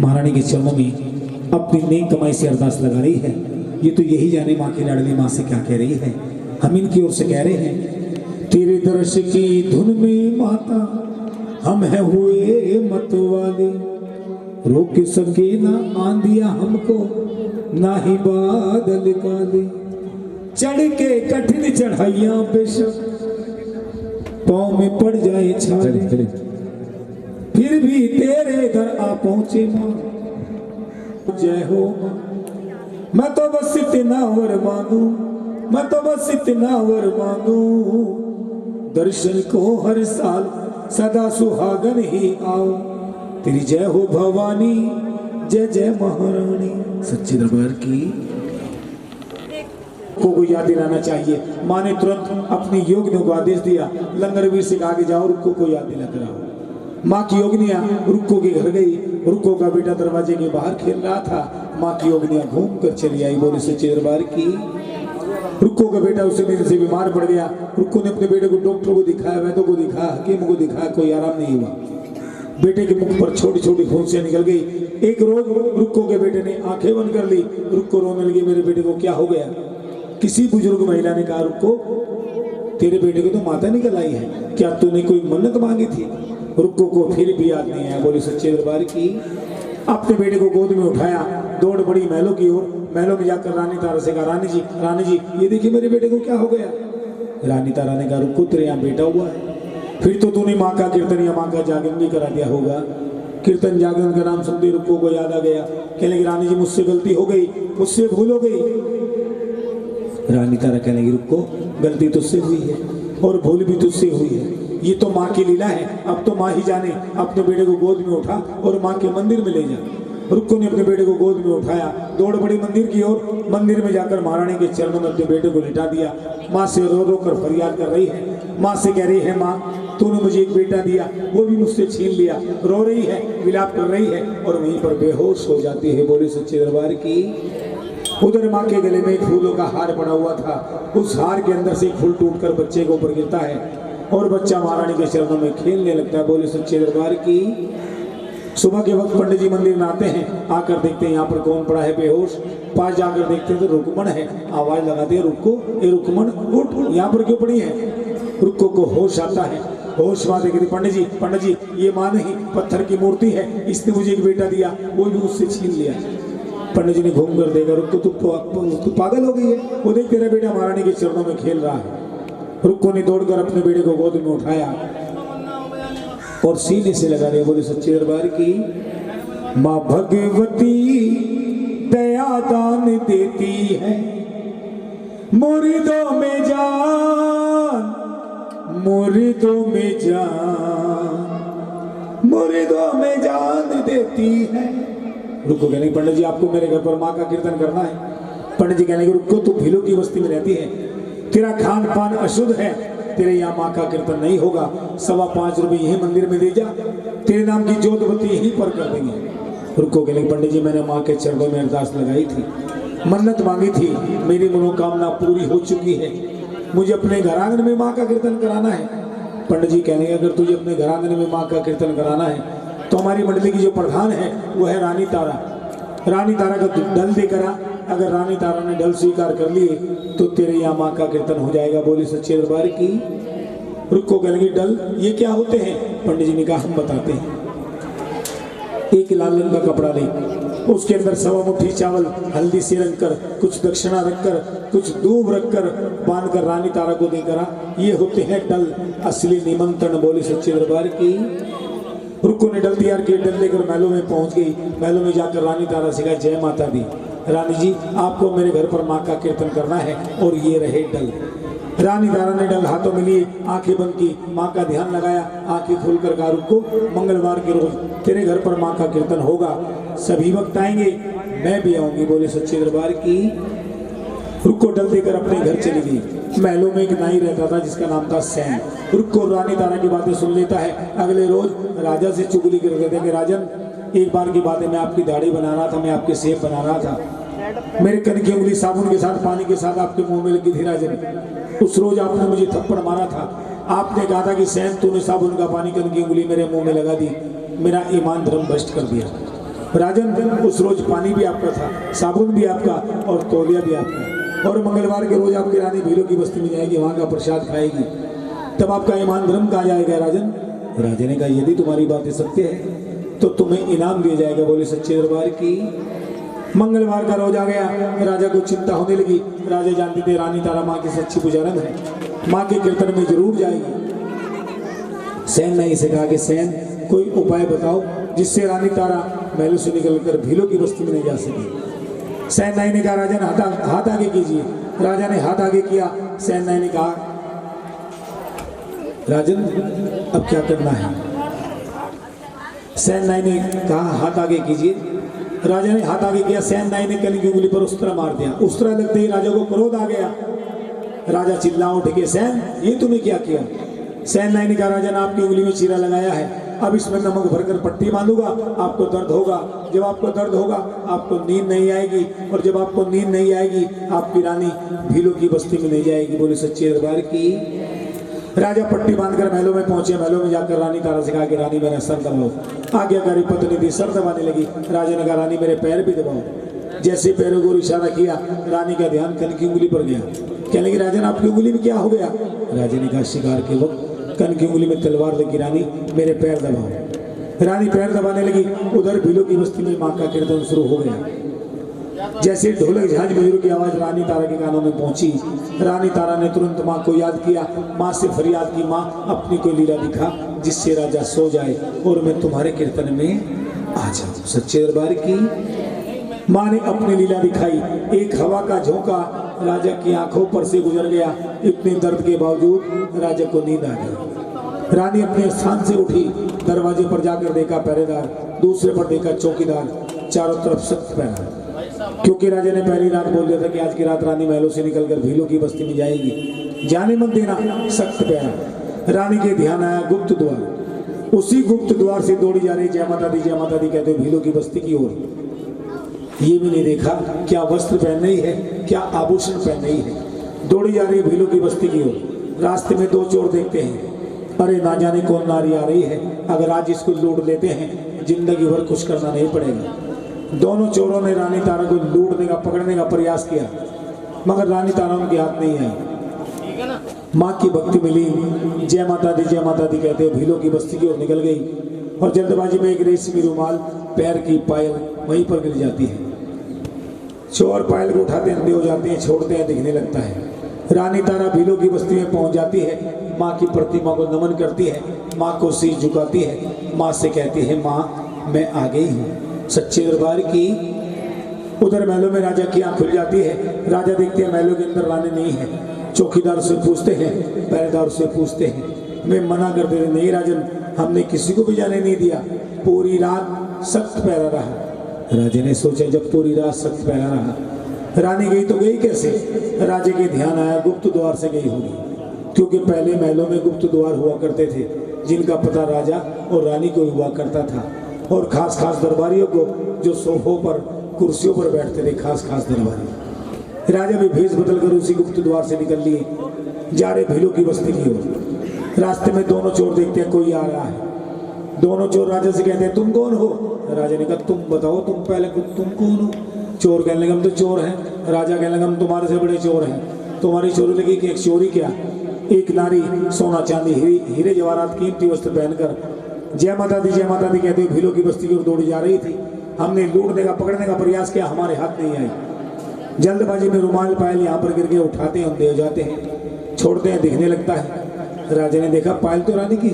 Speaker 1: महारानी के चरणों में अपनी नेक कमाई से अरदास लगा रही है। ये तो यही जाने माँ की लाडली माँ से क्या कह रही है। हम इनकी ओर से कह रहे हैं, तेरे दर्श की धुन में माता हम है हुए मतवाले, रोक सके ना आंधिया हमको ना ही बादल काले, चढ़ के कठिन चढ़ाइयां बेशक पाँव में पड़ जाए छाले, फिर भी तेरे घर आ पहुंचे माँ जय हो माँ। मैं तो बस इतना वर मांगू, मैं तो बस इतना वर मांगू, दर्शन को हर साल सदा सुहागन ही आओ, तेरी जय हो भवानी, जय जय महारानी। सच्चे दरबार की को याद दिलाना चाहिए। माँ ने तुरंत अपनी योगिनियों को आदेश दिया, लंगर वीर से आगे जाओ, रुक्को को याद दिला कराओ। माँ की योगिनियां रुक्को के घर गई। रुक्को का बेटा दरवाजे के बाहर खेल रहा था। माँ की योगिनियां घूम कर चली आई। बोले सच्चे दरबार की। रुक्को का बेटा उसी दिन से बीमार पड़ गया। रुक्को ने अपने बेटे को डॉक्टर को दिखाया, वैद्यों को दिखाया, हकीम को दिखाया, कोई आराम नहीं हुआ। बेटे के मुख पर छोटी छोटी फुंसियां निकल गई। एक रोज रुक्को के बेटे ने आंखें बंद कर ली। रुक्को रोने लगी, मेरे बेटे को क्या हो गया। किसी बुजुर्ग महिला ने कहा, रुक्को तेरे बेटे को तो माता निकल आई है, क्या तूने कोई मन्नत मांगी थी। रुक्को को फिर भी याद नहीं आया। बोली सच्चे दरबार की। अपने बेटे को गोद में उठाया, दौड़ पड़ी महलों की ओर। महलों में जाकर रानी तारा से कहा, रानी जी ये देखिए मेरे बेटे को क्या हो गया। रानी तारा ने कहा, रुक्को तेरे यहाँ बेटा हुआ है, फिर तो तूने माँ का कीर्तन या माँ का जागरण भी करा दिया होगा। कीर्तन जागरण का नाम सुनते रुक्को को याद आ गया। कहने लगी, रानी जी मुझसे गलती हो गई, मुझसे भूल हो गई। रानी तारा कहने लगी, रुक्को गलती तुझसे हुई है और भूल भी तुझसे हुई है, ये तो माँ की लीला है। अब तो माँ ही जाने। अपने बेटे को गोद में उठा और माँ के मंदिर में ले जा। रुक्को ने अपने बेटे को गोद में उठाया, दौड़ पड़ी मंदिर की ओर। मंदिर में जाकर महारानी के चरणों में अपने बेटे को लिटा दिया। माँ से रो रो कर फरियाद कर रही है। माँ से कह रही है, माँ तूने मुझे एक बेटा दिया, वो भी मुझसे छीन लिया। रो रही है, विलाप कर रही है और वहीं पर बेहोश हो जाती है। बोले सच्चे दरबार की। उधर माँ के गले में एक फूलों का हार पड़ा हुआ था। उस हार के अंदर से एक फूल टूटकर बच्चे के ऊपर गिरता है और बच्चा महारानी के चरणों में खेलने लगता है। बोले सच्चे दरबार की। सुबह के वक्त पंडित जी मंदिर में आते हैं, आकर देखते हैं यहाँ पर कौन पड़ा है बेहोश। पास जाकर देखते हैं तो रुक्मण है। आवाज लगाते हैं, रुक्को ए रुक्मण उठ, यहाँ पर क्यों पड़ी है। रुक्को को होश आता है। होश में देखती, पंडित जी ये माँ नहीं, पत्थर की मूर्ति है, इसने मुझे एक बेटा दिया, वो भी मुझसे छीन लिया। पंडित जी ने घूम कर देखा, रुक्को तू पागल हो गई है, वो देख तेरा बेटा महारानी के चरणों में खेल रहा है। रुक्को ने दौड़कर अपने बेटे को गोद में उठाया और सीने से लगा दिया। बोले सच्चे दरबार की। माँ भगवती दया दान देती है, मुरीदों में जान, मुरीदों में जान, मुरीदों में जान देती है। रुको कहने, पंडित जी आपको मेरे घर पर माँ का कीर्तन करना है। पंडित जी कहने, रुको तू भीलों की बस्ती में रहती है, तेरा खान पान अशुद्ध है, तेरे यहाँ माँ का कीर्तन नहीं होगा। 5.25 रुपये यही मंदिर में दे जा, तेरे नाम की जोत बत्ती यहीं पर कर देंगे। रुको कहने, पंडित जी मैंने माँ के चरणों में अरदास लगाई थी, मन्नत मांगी थी, मेरी मनोकामना पूरी हो चुकी है, मुझे अपने घर आंगन में माँ का कीर्तन कराना है। पंडित जी कहने, अगर तुझे अपने घर आंगन में माँ का कीर्तन कराना है तो हमारी मंडली की जो प्रधान है वो है रानी तारा। रानी तारा का दल देकर आ, अगर रानी तारा ने दल स्वीकार कर लिए तो तेरे यहाँ माँ का कीर्तन हो जाएगा। बोली सच्चे दरबार की। रुक्को कहने लगी, दल ये क्या होते हैं। पंडित जी ने कहा, हम बताते हैं। एक लाल रंग का कपड़ा ले, उसके अंदर 1.25 मुट्ठी चावल हल्दी से रंग कर, कुछ दक्षिणा रखकर, कुछ दूब रखकर बांध कर रानी तारा को देकर आ। ये होते हैं डल, असली निमंत्रण। बोली सच्चे दरबार की। रुक्को ने डल तैयार किए, डल लेकर महलों में पहुंच गई। महलों में जाकर रानी तारा से कहा, जय माता दी, रानी जी आपको मेरे घर पर माँ का कीर्तन करना है और ये रहे डल। रानी तारा ने डल हाथों में लिए, आंखें बंद की, माँ का ध्यान लगाया, आंखें खोलकर कहा, रुक्को मंगलवार के रोज तेरे घर पर माँ का कीर्तन होगा, सभी वक्त आएंगे, मैं भी आऊंगी। बोले सच्चे दरबार की। रुक्को डल देकर अपने घर चली गई। महलों में एक नाई रहता था जिसका नाम था सैन। रुक्को रानी तारा की बातें सुन लेता है। अगले रोज राजा से चुगली कर देते हैं कि राजन, एक बार की बात है, मैं आपकी दाढ़ी बना रहा था, मैं आपके सेब बना रहा था, मेरे कन की उंगली साबुन के साथ पानी के साथ आपके मुंह में लगी थी राजन। उस रोज आपने मुझे थप्पड़ मारा था, आपने आपने कहा था कि सैन तूने साबुन का पानी कन की उंगली मेरे मुंह में लगा दी, मेरा ईमान धर्म भ्रष्ट कर दिया। राजन उस रोज पानी भी आपका था, साबुन भी आपका और तौलिया भी आपका, और मंगलवार के रोज आपकी रानी भीलों की बस्ती में जाएगी, वहां का प्रसाद खाएगी, तब आपका ईमान धर्म कहाँ जाएगा राजन? राजा ने कहा यदि तुम्हारी बातें सत्य है तो तुम्हें इनाम दिया जाएगा। बोले सच्चे दरबार की। मंगलवार का रोज आ गया, राजा को चिंता होने लगी। राजा जानते थे रानी तारा माँ की सच्ची पुजारन है, माँ के कीर्तन में जरूर जाएगी। सैन ने इसे कहा कि सैन कोई उपाय बताओ जिससे रानी तारा महलों से निकलकर भीलों की बस्ती में नहीं जा सके। सैन नाई ने कहा राजन हाथ आगे कीजिए। राजा ने हाथ आगे किया। सैन नाई ने कहा राजन अब क्या करना है? सैन नाई ने कहा हाथ आगे कीजिए। राजा ने हाथ आगे किया। सैन नाई ने कन की उंगली पर उस्तरा मार दिया। उस्तरा लगते ही राजा को क्रोध आ गया। राजा चिल्ला उठ के सैन ये तूने क्या किया? सैन नाई ने कहा राजन आपकी उंगली में चीरा लगाया है, अब इसमें नमक भरकर पट्टी बांधूंगा, आपको दर्द होगा। जब आपको दर्द होगा आपको नींद नहीं आएगी, और जब आपको नींद नहीं आएगी आपकी रानी भीलों की बस्ती में नहीं जाएगी। बोले सच्चे दरबार की। राजा पट्टी बांधकर महलों में पहुंचे। महलों में जाकर रानी तारा से कहा कि रानी मेरा सर दबाओ। आज्ञाकारी पत्नी थी, सर दबाने लगी। राजा ने कहा रानी मेरे पैर भी दबाओ। जैसे पैरों को इशारा किया रानी का ध्यान कन की उंगली पर गया। कहने लगी राजन आपकी उंगली में क्या हो गया? राजा ने कहा शिकार के वक्त कन की उंगली में तलवार लगी, रानी मेरे पैर दबाओ। रानी पैर दबाने लगी। उधर भीलों की बस्ती में माँ का कीर्तन शुरू हो गया। जैसे ढोलक झांझ मयूर की आवाज रानी तारा के कानों में पहुंची, रानी तारा ने तुरंत माँ को याद किया। माँ से फरियाद की माँ अपनी कोई लीला दिखा जिससे राजा सो जाए और मैं तुम्हारे कीर्तन में आ जाऊं। सच्चे दरबार की। माँ ने अपनी लीला दिखाई। एक हवा का झोंका राजा की आंखों पर से गुजर गया। इतने दर्द के बावजूद राजा को नींद आ गई। रानी अपने स्थान से उठी। दरवाजे पर जाकर देखा पहरेदार, दूसरे पर देखा चौकीदार, चारों तरफ सख्त पहरा। क्योंकि राजा ने पहली रात बोल दिया था कि आज की रात रानी महलों से निकलकर भीलों की बस्ती में जाएगी, जाने मत देना, सख्त पहरा। रानी के ध्यान आया गुप्त द्वार। उसी गुप्त द्वार से दौड़ी जा रही जय माता दी कहते भीलों की बस्ती की ओर। ये भी नहीं देखा क्या वस्त्र पहन रही है, क्या आभूषण पहन रही है। दौड़ी जा रही भीलों की बस्ती की ओर। रास्ते में दो चोर देखते हैं। अरे ना जाने कौन नारी आ रही है, अगर आज इसको लूट लेते हैं जिंदगी भर कुछ करना नहीं पड़ेगा। दोनों चोरों ने रानी तारा को लूटने का पकड़ने का प्रयास किया, मगर रानी तारा उनके हाथ नहीं आई। माँ की भक्ति मिली। जय माता दी कहते हुए भीलों की बस्ती की ओर निकल गई। और जल्दबाजी में एक रेशमी रुमाल, पैर की पायल वहीं पर गिर जाती है। चोर पायल को उठाते अंधे हो जाते हैं, छोड़ते हैं, दिखने लगता है। रानी तारा भीलों की बस्ती में पहुंच जाती है। माँ की प्रतिमा को नमन करती है, माँ को शीश झुकाती है, माँ से कहती है माँ मैं आ गई हूँ। सच्चे दरबार की। उधर महलों में राजा की आंख खुल जाती है। राजा देखते हैं महलों के अंदर रानी नहीं है। चौकीदार से पूछते हैं, पहरेदार से पूछते हैं। मैं मना कर देते नहीं राजन, हमने किसी को भी जाने नहीं दिया। पूरी रात सख्त पहरा रहा। राजा ने सोचा जब पूरी रात सख्त पहरा रहा, रानी गई तो गई कैसे? राजा के ध्यान आया गुप्त द्वार से गई होगी, क्योंकि पहले महलों में गुप्त द्वार हुआ करते थे जिनका पता राजा और रानी को हुआ करता था, और खास खास दरबारियों को जो सोफों पर कुर्सियों पर बैठते थे, खास खास दरबारी। राजा भी भेष बदलकर उसी गुप्त द्वार से निकल लिए, जा रहे भीलों की बस्ती की ओर। रास्ते में दोनों चोर देखते हैं कोई आ रहा है। दोनों चोर राजा से कहते हैं तुम कौन हो? राजा ने कहा तुम बताओ, तुम पहले तुम कौन हो? चोर कहने लगे हम तो चोर हैं। राजा कहने लगे हम तुम्हारे से बड़े चोर हैं। तुम्हारी चोरी लगी कि एक चोरी क्या? एक नारी सोना चांदी हीरे जवाहरात कीमती वस्त्र पहनकर जय माता दी कहते हुए भीलों की बस्ती की ओर दौड़ी जा रही थी। हमने लूटने का पकड़ने का प्रयास किया, हमारे हाथ नहीं आई। जल्दबाजी में रुमाल पायल यहाँ पर गिर के उठाते हैं, अंधे हो जाते हैं, छोड़ते हैं, दिखने लगता है। राजा ने देखा पायल तो रानी की।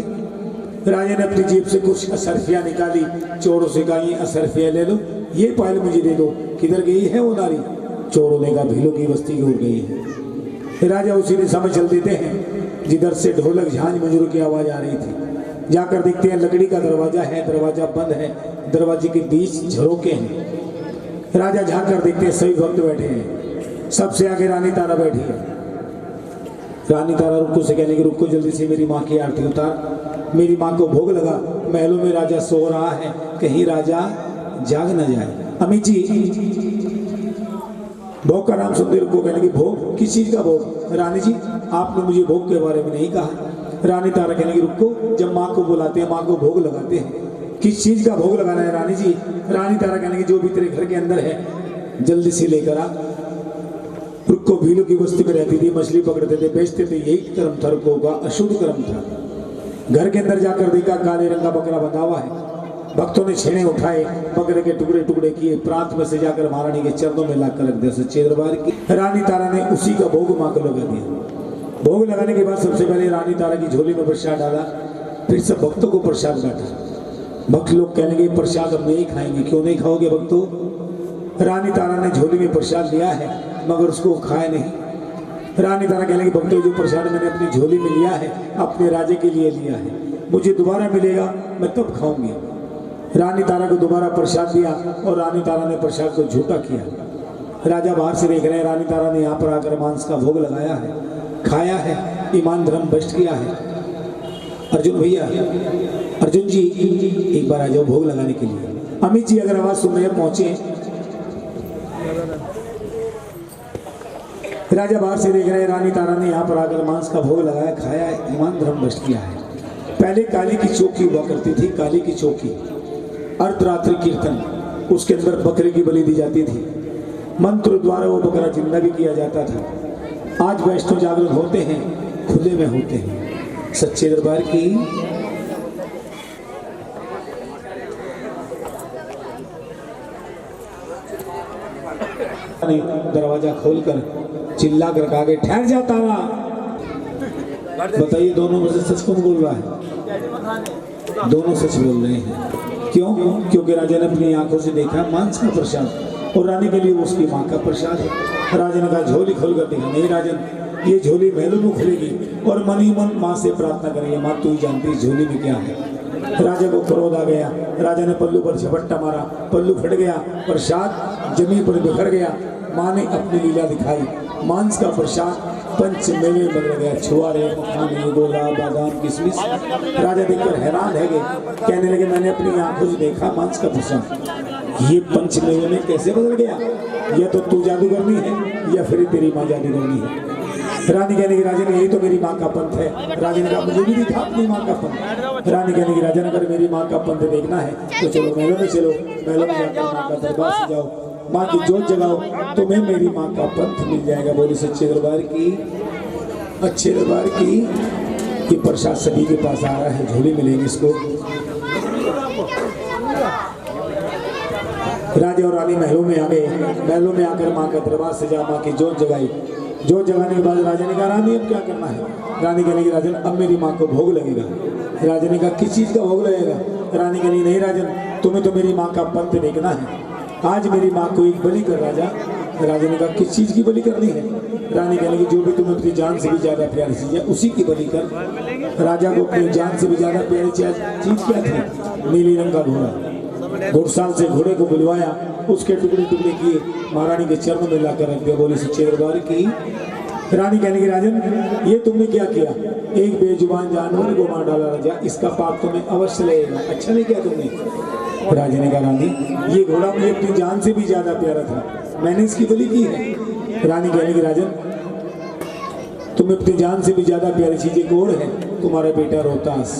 Speaker 1: राजा ने अपनी जेब से कुछ असरफियाँ निकाली, चोरों से कहा ये असरफियाँ ले लो, ये पायल मुझे दे दो। किधर गई है वो नारी? चोरों ने कहा भीलों की बस्ती की ओर गई है। राजा उसी दिशा में चल देते हैं जिधर से ढोलक झांझ मजूर की आवाज आ रही थी। जाकर देखते हैं लकड़ी का दरवाजा है, दरवाजा बंद है, दरवाजे के बीच झरोके हैं। राजा झांक कर देखते हैं सभी भक्त बैठे हैं, सबसे आगे रानी तारा बैठी है। रानी तारा रुको से कहने की रुको जल्दी से मेरी माँ की आरती उतार, मेरी माँ को भोग लगा। महलों में राजा सो रहा है, कहीं राजा जाग न जाए। अमित जी भोग का नाम सुनते रुको कहने की भोग किस चीज का भोग? रानी जी आपने मुझे भोग के बारे में नहीं कहा। रानी तारा कहने की रुको, जब माँ को बुलाते हैं, माँ को भोग लगाते हैं। किस चीज का भोग लगाना है रानी जी? रानी तारा कहने की जो भी तेरे घर के अंदर है जल्दी से लेकर आ। रुको भीलों की बस्ती में रहती थी, मछली पकड़ते थे, बेचते थे, यही कर्म था रुको का, अशुद्ध कर्म था। घर के अंदर जाकर देखा काले रंग का बकरा बंधा हुआ है। भक्तों ने छेने उठाए, बकरे के टुकड़े टुकड़े किए, प्रांत में से जाकर महारानी के चरणों में लाकर रख दिया। सच्चे दरबार की रानी तारा ने उसी का भोग माँ को लगा दिया। भोग लगाने के बाद सबसे पहले रानी तारा की झोली में प्रसाद डाला, फिर सब भक्तों को प्रसाद बांटा। भक्त लोग कहने लगे प्रसाद हम नहीं खाएंगे। क्यों नहीं खाओगे भक्तों? रानी तारा ने झोली में प्रसाद लिया है मगर उसको खाए नहीं। रानी तारा कहने लगी भक्तों जो प्रसाद मैंने अपनी झोली में लिया है अपने राजे के लिए लिया है, मुझे दोबारा मिलेगा मैं तब खाऊंगी। रानी तारा को दोबारा प्रसाद दिया और रानी तारा ने प्रसाद को झूठा किया। राजा बाहर से देख रहे हैं, रानी तारा ने यहाँ पर आकर मांस का भोग लगाया है, खाया है, ईमान धर्म भ्रष्ट किया है। अर्जुन भैया, अर्जुन जी एक बार आ जाओ भोग लगाने के लिए। अमित जी अगर आवाज सुन रहे हैं पहुंचे। राजा बाहर से देख रहे हैं, रानी तारा ने यहाँ पर आकर मांस का भोग लगाया, खाया है, ईमान धर्म भ्रष्ट किया है। पहले काली की चौकी हुआ करती थी, काली की चौकी, अर्धरात्रि कीर्तन, उसके अंदर बकरे की बलि दी जाती थी, मंत्र द्वारा वो बकरा जिंदा भी किया जाता था। आज वैष्णव जागरण होते हैं, खुले में होते हैं। सच्चे दरबार की दरवाजा खोलकर चिल्ला कर कहा गया ठहर जा तारा। बताइए दोनों में से सच कौन बोल रहा है? दोनों सच बोल रहे हैं। क्यों? क्योंकि राजा ने अपनी आंखों से देखा मांस का प्रसाद और रानी के लिए उसकी माँ का प्रसाद है। राजा ने कहा झोली खोल कर देखा, नहीं राजन ये झोली महलों में खुलेगी और मन ही मन माँ से प्रार्थना करेंगे, माँ तू ही जानती है झोली में क्या है। राजा को क्रोध आ गया, राजा ने पल्लू पर झपट्टा मारा, पल्लू फट गया, प्रसाद जमीन पर बिखर गया। माँ ने अपनी लीला दिखाई, मांस का प्रसाद पंच मेवे बदल गया, छुआरे, मखाने, गोला, बादाम, किशमिश। राजा देखकर हैरान है गए, कहने लगे मैंने अपनी आंखों से देखा मांस का प्रसाद, ये पंच मेवे में कैसे बदल गया? या तो तू जादूगरनी है या फिर तेरी माँ जादूगरनी है। रानी कहने की राजा ने यही तो मेरी माँ का पंथ है। राजा ने कहा मुझे भी दिखा अपनी माँ का पंथ। रानी कहने की राजा ने अगर मेरी माँ का पंथ देखना है तो चलो महलों में चलो, महलों में जाकर माँ का दरबार से जाओ, माँ की जोत जगाओ, तुम्हें मेरी माँ का पंथ मिल जाएगा। बोली सच्चे दरबार की, अच्छे दरबार की। ये प्रसाद सभी के पास आ रहा है, झोली मिलेगी इसको। राजा और रानी महलों में आ गए, महलों में आकर माँ का दरबार से जा माँ की जोत जगाई। जोत जगाने के बाद राजा ने कहा रानी अब क्या करना है? रानी कहने की राजन अब मेरी माँ को भोग लगेगा। राजा ने कहा किस चीज का भोग लगेगा? रानी कहनी नहीं राजन तुम्हें तो मेरी माँ का पंथ देखना है, आज मेरी माँ को एक बलि कर राजा। राजा ने कहा किस चीज की बलि करनी है? रानी कहने की जो भी तुम्हें अपनी जान से भी ज्यादा प्यारी चीज है उसी की बलि कर। राजा को अपनी जान से भी ज्यादा प्यारी चीज क्या थी? नीली रंग का घोड़ा। घुड़साल से घोड़े को बुलवाया, उसके टुकड़े टुकड़े किए, महारानी के चरणों में लाकर रख दिया। बोले सच्चे दरबार की। रानी कहने की राजन ये तुमने क्या किया? एक बेजुबान जानवर को मार डाला राजा, इसका पाप तुम्हें अवश्य लगेगा, अच्छा नहीं किया तुमने। राजा ने कहा रानी ये घोड़ा मुझे अपनी जान से भी ज्यादा प्यारा था, मैंने इसकी बलि की है। रानी कहने की राजन तुम्हें अपनी जान से भी ज्यादा प्यारी चीज एक और है, तुम्हारा बेटा रोहतास,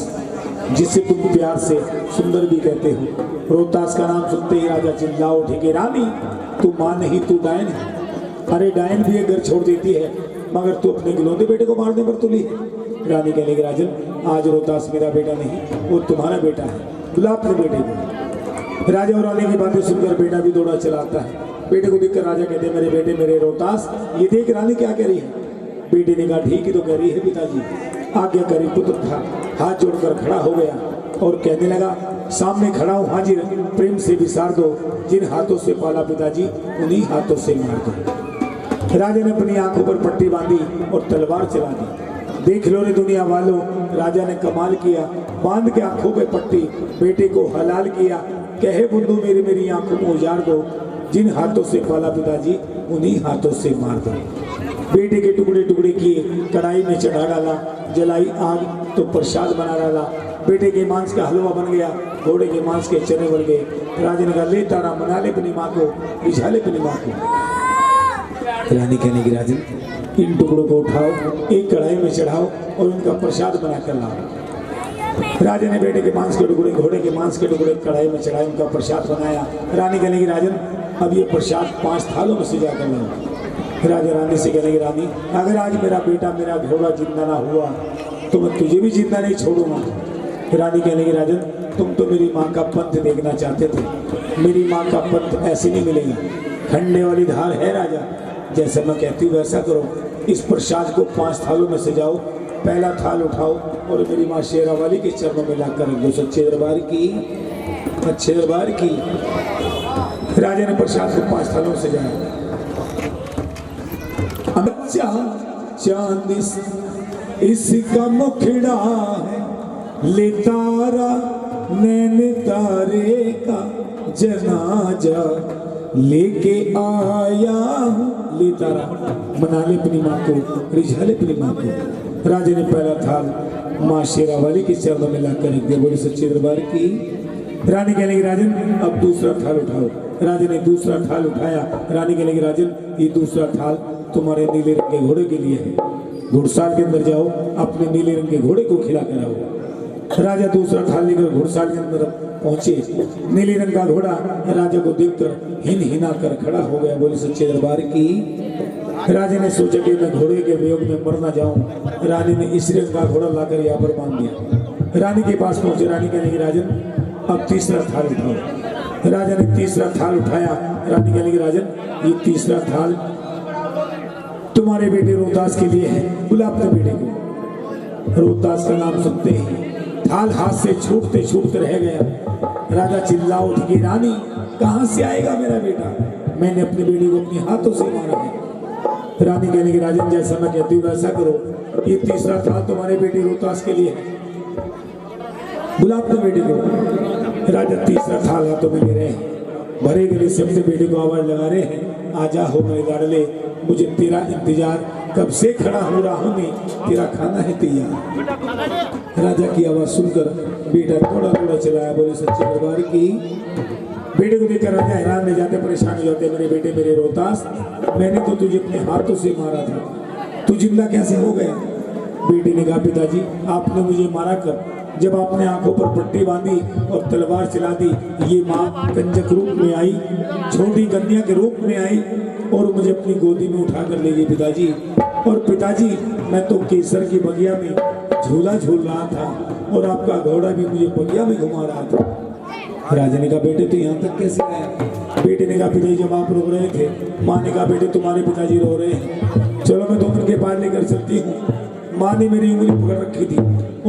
Speaker 1: जिसे तुम प्यार से सुंदर भी कहते हो। रोहतास का नाम सुनते ही राजा चिल्ला उठे कि रानी तू मां नहीं तू डायन है। अरे डायन भी घर छोड़ देती है मगर तू अपने गिलौते बेटे को मारने पर तुली है। रानी कहने की राजन आज रोहतास मेरा बेटा नहीं वो तुम्हारा बेटा है, बुला अपने बेटे को। राजा और रानी की बातें सुनकर बेटा भी दौड़ा चला आता है। बेटे को देखकर राजा कहते मेरे बेटे मेरे रोहतास ये देख रानी क्या कह रही है। बेटे ने कहा ठीक ही तो कह रही है पिताजी। आज्ञा करी पुत्र था, हाथ जोड़कर खड़ा हो गया और कहने लगा सामने खड़ा हूँ हाजिर, प्रेम से विसार दो, जिन हाथों से पाला पिताजी उन्हीं हाथों से मार दो। राजा ने अपनी आंखों पर पट्टी बांधी और तलवार चला दी। देख लो रे दुनिया वालों, राजा ने कमाल किया, बांध के आंखों पे पट्टी, बेटे को हलाल किया। कहे बुंदू मेरी मेरी आंखों में उजाड़ दो, जिन हाथों से पाला पिताजी उन्हीं हाथों से मार दो। बेटे के टुकड़े टुकड़े किए, कढ़ाई में चढ़ा डाला, जलाई आग तो प्रसाद बना डाला। बेटे के मांस का हलवा बन गया, घोड़े के मांस के चने बन गए। राजा ने कहा ले तारा मना ले अपनी माँ को, रिझा ले अपनी माँ को। रानी कहने की राजन इन टुकड़ों को उठाओ, एक कढ़ाई में चढ़ाओ और उनका प्रसाद बनाकर लाओ। राजा ने बेटे के मांस के टुकड़े, घोड़े के मांस के टुकड़े कढ़ाई में चढ़ाए, उनका प्रसाद बनाया। रानी कहने की राजन अब ये प्रसाद 5 थालों में सजा कर लाओ। राजा रानी से कहने की रानी अगर आज मेरा बेटा मेरा घोड़ा जिंदा ना हुआ तो मैं तुझे भी जिंदा नहीं छोड़ूंगा। रानी कहने की राजन तुम तो मेरी माँ का पंथ देखना चाहते थे, मेरी माँ का पंथ ऐसे नहीं मिलेगा, खंडे वाली धार है राजा, जैसे मैं कहती हूँ वैसा करो। इस प्रसाद को 5 थालों में सजाओ, पहला थाल उठाओ और मेरी माँ शेरावाली के चरणों में लाकर रख दो। सच्चे दरबार की, अच्छे दरबार की। राजा ने प्रसाद को 5 थालों में सजाया। चांद इसका मुखड़ा है, ले तारा नैन तारे का जनाजा लेके आया हूँ। ले तारा मना ले अपनी माँ को, रिझा ले अपनी माँ को। राजा ने पहला थाल माँ शेरावाली के चरणों में लाकर रख दिया। बोले सच्चे दरबार की। रानी कहने की राजन अब दूसरा थाल उठाओ। राजा ने दूसरा थाल उठाया। रानी कहने की राजन ये दूसरा थाल तुम्हारे नीले रंग के घोड़े के लिए है, घुड़साल के अंदर जाओ, अपने नीले रंग के घोड़े को खिला कर आओ। राजा दूसरा थाल लेकर घुड़साल के अंदर पहुंचे। नीले रंग का घोड़ा राजा को देखकर हिन हिना कर खड़ा हो गया। बोले सच्चे दरबार की। राजा ने सोचा कि मैं घोड़े के वियोग में मर ना जाऊं। रानी ने इस रंग का घोड़ा लाकर यहाँ पर बांध दिया। रानी के पास पहुंचे। रानी कहने की राजन अब तीसरा थाल उठाओ। राजा ने तीसरा थाल उठाया। रानी कहने की राजन ये तीसरा थाल तुम्हारे बेटे रोहतास के लिए है, बुला अपने बेटे को। रोहतास का नाम सुनते ही थाल हाथ से छूटते छूटते रह गया। राजा चिल्ला उठ के रानी कहां से आएगा मेरा बेटा, मैंने अपने बेटे को अपने हाथों से मारा है। रानी कहने की राजन जैसा मैं कहती हूँ वैसा करो, ये तीसरा थाल तुम्हारे बेटे रोहतास के लिए है, बुला अपने बेटे को। राजा तीसरा थाल हाथों में ले रहे हैं, भरे गले से अपने बेटे को आवाज लगा रहे हैं आजा हो मेरे लाडले, मुझे तेरा इंतजार कब से खड़ा हो रहा हूँ मैं, तेरा खाना है तैयार। राजा की आवाज सुनकर बेटा थोड़ा थोड़ा चलाया। बोले सच्चे दरबार की। बेटे को देखकर राजा हैरान रह जाते, परेशान हो जाते। मेरे बेटे मेरे रोहतास, मैंने तो तुझे अपने हाथों से मारा था, तू जिंदा कैसे हो गया। बेटे ने कहा पिताजी आपने मुझे मारा कर, जब आपने आंखों पर पट्टी बांधी और तलवार चला दी, ये माँ कंजक रूप में आई, छोटी कन्या के रूप में आई और मुझे अपनी गोदी में उठा कर ले गई पिताजी। और पिताजी मैं तो केसर की बगिया में झूला झूल रहा था और आपका घोड़ा भी मुझे बगिया में घुमा रहा था। राजा ने कहा बेटे तो यहाँ तक कैसे आया। बेटे ने कहा पिताजी जब आप रो रहे थे, माँ ने कहा बेटे तुम्हारे पिताजी रो रहे हैं, चलो मैं तुम उनके पास लेकर चलती हूँ। माँ ने मेरी उंगली पकड़ रखी थी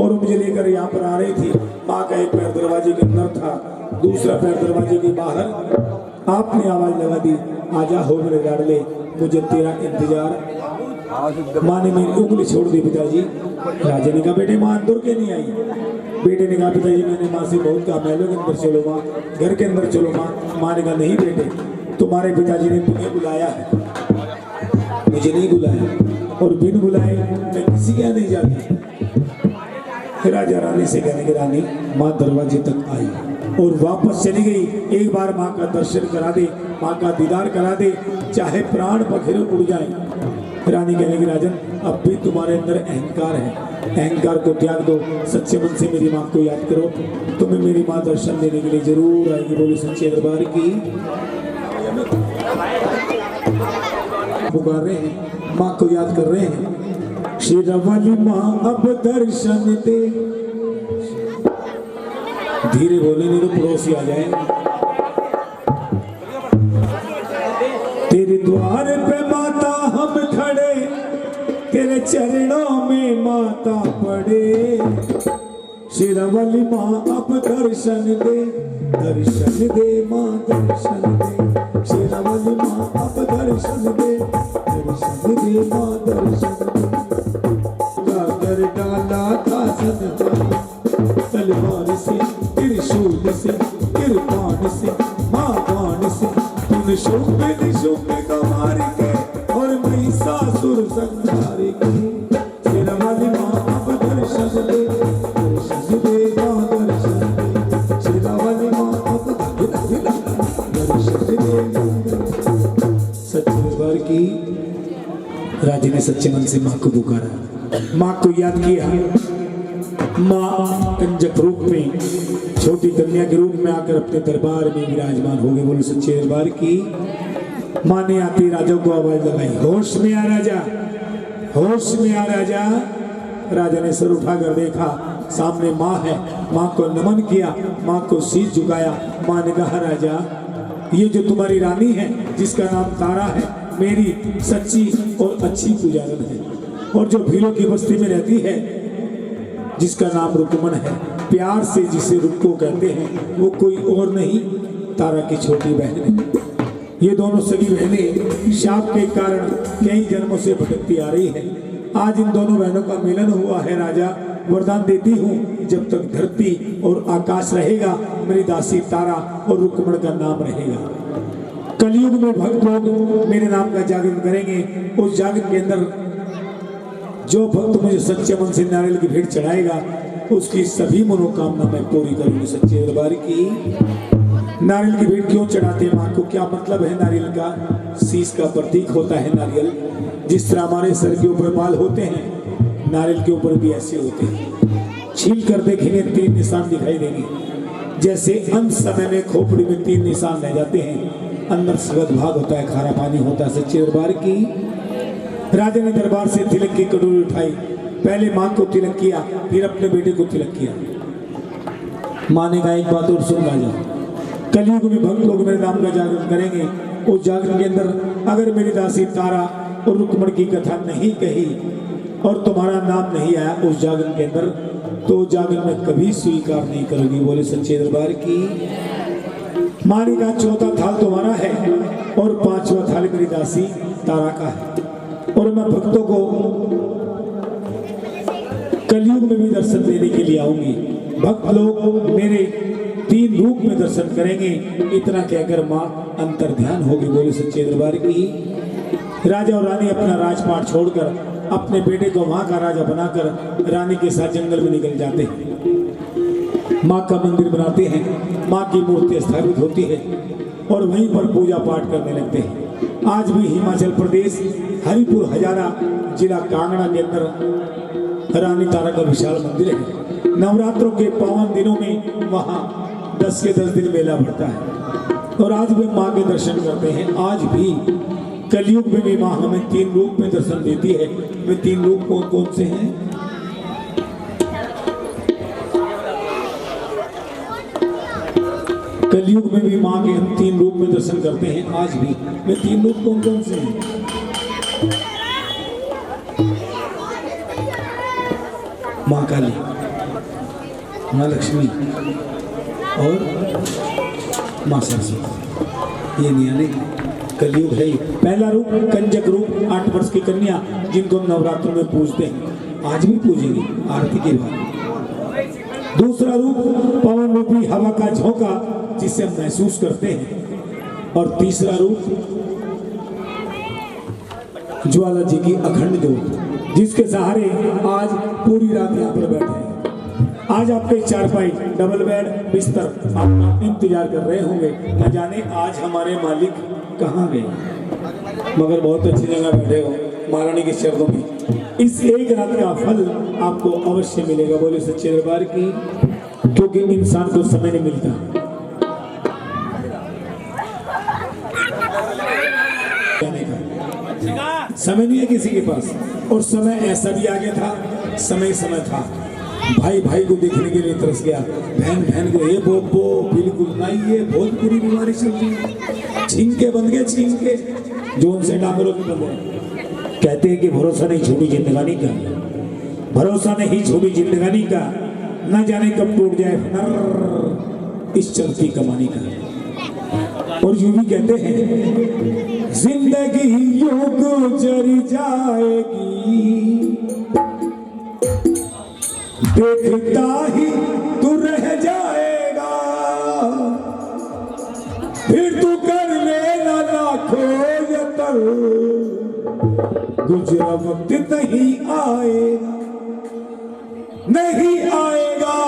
Speaker 1: और मुझे लेकर यहाँ पर आ रही थी। माँ का एक पैर दरवाजे के अंदर था, दूसरा पैर दरवाजे के बाहर। आपने आवाज लगा दी आजा हो मेरे लाडले, मुझे तेरा इंतजार। माँ ने मेरी उंगली छोड़ दी पिताजी। राजा ने कहा बेटे माँ अंदर के नहीं आई। बेटे ने कहा पिताजी मैंने माँ से बहुत कहा महलों के अंदर चलो माँ, घर के अंदर चलो माँ। माँ ने कहा नहीं बेटे तुम्हारे पिताजी ने तुम्हें बुलाया है, मुझे नहीं बुलाया और बिन बुलाए मैं किसी के यहाँ नहीं जाती। राजा रानी से कहने की रानी माँ दरवाजे तक आई और वापस चली गई। एक बार माँ का दर्शन करा दे, माँ का दीदार करा दे, चाहे प्राण पखेरु उड़ जाए। रानी कहने की राजन अब भी तुम्हारे अंदर अहंकार है, अहंकार को त्याग दो, सच्चे मन से मेरी माँ को याद करो, तुम्हें मेरी माँ दर्शन देने के लिए जरूर आएगी। बोली सच्चे दरबार की। पुकार रहे हैं, माँ को याद कर रहे हैं। शेरावाली माँ अब दर्शन दे, धीरे बोले नहीं तो पड़ोसी आ जाए। तेरे द्वार पे माता हम खड़े, तेरे चरणों में माता पड़े। शेरावाली माँ अब दर्शन दे, दर्शन दे माँ दर्शन दे। शेरावाली माँ अब दर्शन दे, दर्शन दे माँ दर्शन दे। कर डाला था सनहा तलवार से, त्रिशूल से, कृपाण से, माँ बाण से, तूने शुभ निशुभ का मार के और महिषासुर संहार के। शेरावाली माँ अब दर्शन दे, दर्शन दे माँ दर्शन दे। शेरावाली माँ अब दर्शन दे। सच्चे दरबार की। राजा राजे ने सच्चे मन से माँ को पुकारा, माँ को याद किया। माँ कंजक रूप में, छोटी कन्या के रूप में आकर अपने दरबार में विराजमान हो गए। बोले सच्चे दरबार की। माँ ने आती राजा को आवाज लगाई, होश में आ राजा, होश में आ राजा। राजा ने सर उठाकर देखा, सामने माँ है। माँ को नमन किया, माँ को शीश झुकाया। माँ ने कहा, राजा ये जो तुम्हारी रानी है जिसका नाम तारा है, मेरी सच्ची और अच्छी पुजारन है। और जो भीलों की बस्ती में रहती है जिसका नाम रुकमन है, प्यार से जिसे रुक्को कहते हैं, वो कोई और नहीं तारा की छोटी बहन है। ये दोनों सगी बहनें शाप के कारण कई जन्मों से भटकती आ रही है। आज इन दोनों बहनों का मिलन हुआ है। राजा वरदान देती हूँ, जब तक धरती और आकाश रहेगा मेरी दासी तारा और रुक्मण का नाम रहेगा। कलयुग में भक्त लोग मेरे नाम का जागरण करेंगे। उस जागरण के अंदर जो भक्त मुझे सच्चे मन से नारियल की भेंट चढ़ाएगा उसकी सभी मनोकामना मैं पूरी करूंगी। सच्चे दरबार की। नारियल की भेंट क्यों चढ़ाते हैं माँ को, क्या मतलब है नारियल का? शीश का प्रतीक होता है नारियल। जिस तरह हमारे सर के ऊपर बाल होते हैं, नारियल के ऊपर भी ऐसे होते हैं। छील कर देखेंगे 3 निशान दिखाई देंगे। जैसे अंत समय में खोपड़ी में 3 निशान रह जाते हैं, अंदर सगत भाग होता है, खारा पानी होता है। सच्चे दरबार की। राजा ने दरबार से तिलक की कटोरी उठाई, पहले माँ को तिलक किया, फिर अपने बेटे को तिलक किया। माँ ने कहा, एक बात और सुन राजा, कलयुग में भक्त लोग मेरे नाम का जागरण करेंगे। उस जागरण के अंदर अगर मेरी दासी तारा और रुक्मण की कथा नहीं कही और तुम्हारा नाम नहीं आया उस जागरण के अंदर, तो जागरण में कभी स्वीकार नहीं करूंगी। बोले सच्चे दरबार की। माँ ने कहा, चौथा थाल तुम्हारा है और 5वां थाल मेरी दासी तारा का है। और मैं भक्तों को कलयुग में भी दर्शन देने के लिए आऊंगी। भक्त लोग मेरे 3 रूप में दर्शन करेंगे। इतना कहकर माँ अंतर ध्यान होगी। बोले सच्चे दरबार की। राजा और रानी अपना राजपाट छोड़कर अपने बेटे को वहां का राजा बनाकर रानी के साथ जंगल में निकल जाते हैं। माँ का मंदिर बनाते हैं, माँ की मूर्ति स्थापित होती है और वहीं पर पूजा पाठ करने लगते हैं। आज भी हिमाचल प्रदेश हरिपुर हजारा जिला कांगड़ा के अंदर रानी तारा का विशाल मंदिर है। नवरात्रों के पावन दिनों में वहाँ 10 के 10 दिन मेला भरता है और आज भी माँ के दर्शन करते हैं। आज भी कलयुग में भी माँ हमें 3 रूप में दर्शन देती है। वे 3 रूप कौन कौन से हैं? कलयुग में भी माँ के हम 3 रूप में दर्शन करते हैं। आज भी वे 3 रूप कौन कौन से हैं? माँ काली, माँ लक्ष्मी और माँ सरस्वती। ये नियाले कलयुग है। पहला रूप कंजक रूप, 8 वर्ष की कन्या जिनको हम नवरात्रों में पूजते हैं, आज भी पूजेंगे आरती के बाद। दूसरा रूप पवन रूपी हवा का झोंका जिसे हम महसूस करते हैं। और तीसरा रूप ज्वाला जी की अखंड ज्योत जिसके सहारे आज पूरी रात यहाँ पर बैठे हैं। आज आपके चारपाई, डबल बेड, बिस्तर आप इंतजार कर रहे होंगे, न जाने आज हमारे मालिक कहाँ गए, मगर बहुत अच्छी जगह बैठे हो महारानी के शब्दों में। इस एक रात का फल आपको अवश्य मिलेगा। बोले सच्चे दरबार की। क्योंकि इंसान को समय नहीं मिलता। समय नहीं है किसी के पास। और समय ऐसा भी आगे था, समय था। भाई भाई को देखने के लिए तरस गया, बहन बहन को ये बोबो बिल्कुल नहीं, ये बहुत बुरी बीमारी चलती है। छींके बन गए, छींके जो उनसे डांगरों की बंद है। कहते हैं कि भरोसा नहीं छोड़ी जिंदगानी का, भरोसा नहीं छोड़ी जिंदगानी का, न जाने कब टूट जाए हुनर इस चलती कमानी का। और यूं भी कहते हैं जिंदगी यूं गुजर जाएगी, देखता ही तू रह जाएगा, फिर तू कर लेना लाखों यत्न, गुजरा वक्त नहीं आएगा, नहीं आएगा।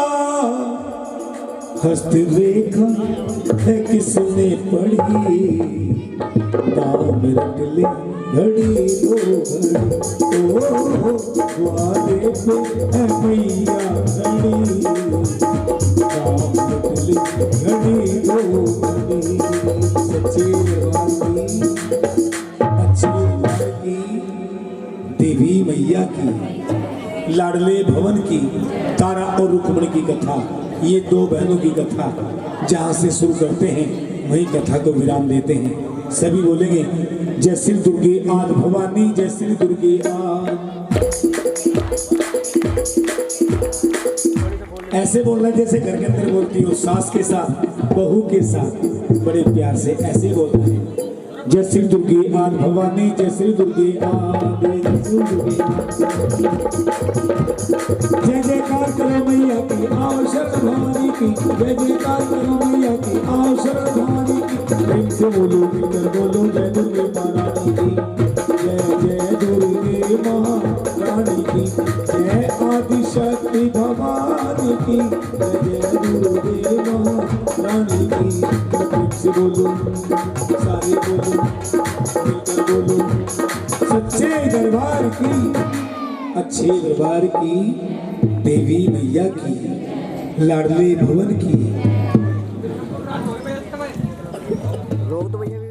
Speaker 1: हस्तरेखा है किसने पढ़ी, नाम रट ले घड़ी दो घड़ी ओ द्वारे पे है मैया घड़ी राम निकली घड़ी दो घड़ी सच्चे वाली अच्छी लड़की देवी मैया की लाडले भवन की तारा और रुक्मणी की कथा, ये दो बहनों की कथा जहाँ से शुरू करते हैं वही कथा को विराम देते हैं। सभी बोलेंगे जय श्री दुर्गे आद भवानी, जय श्री दुर्गे आद। ऐसे बोलना जैसे घर के अंदर बोलती हो, सास के साथ बहू के साथ बड़े प्यार से ऐसे बोलना है। जय श्री दुर्गे आद भवानी, जय श्री दुर्गे आद, जय श्री दुर्गे आद। जय जयकार करो मैया की आओ शरण भवानी की, जय जयकार करो मैया की आओ शरण भवानी की। प्रेम से बोलो मिलकर बोलो जय दुर्गे महारानी की, जय जय दुर्गे महारानी की, जय आदि शक्ति भवानी की, जय जय दुर्गे महारानी की। प्रेम से बोलो सारे बोलो मिलकर बोलो सच्चे दरबार की, अच्छे दरबार की देवी मैया की लाडले भवन की।
Speaker 4: रोक तो भैया।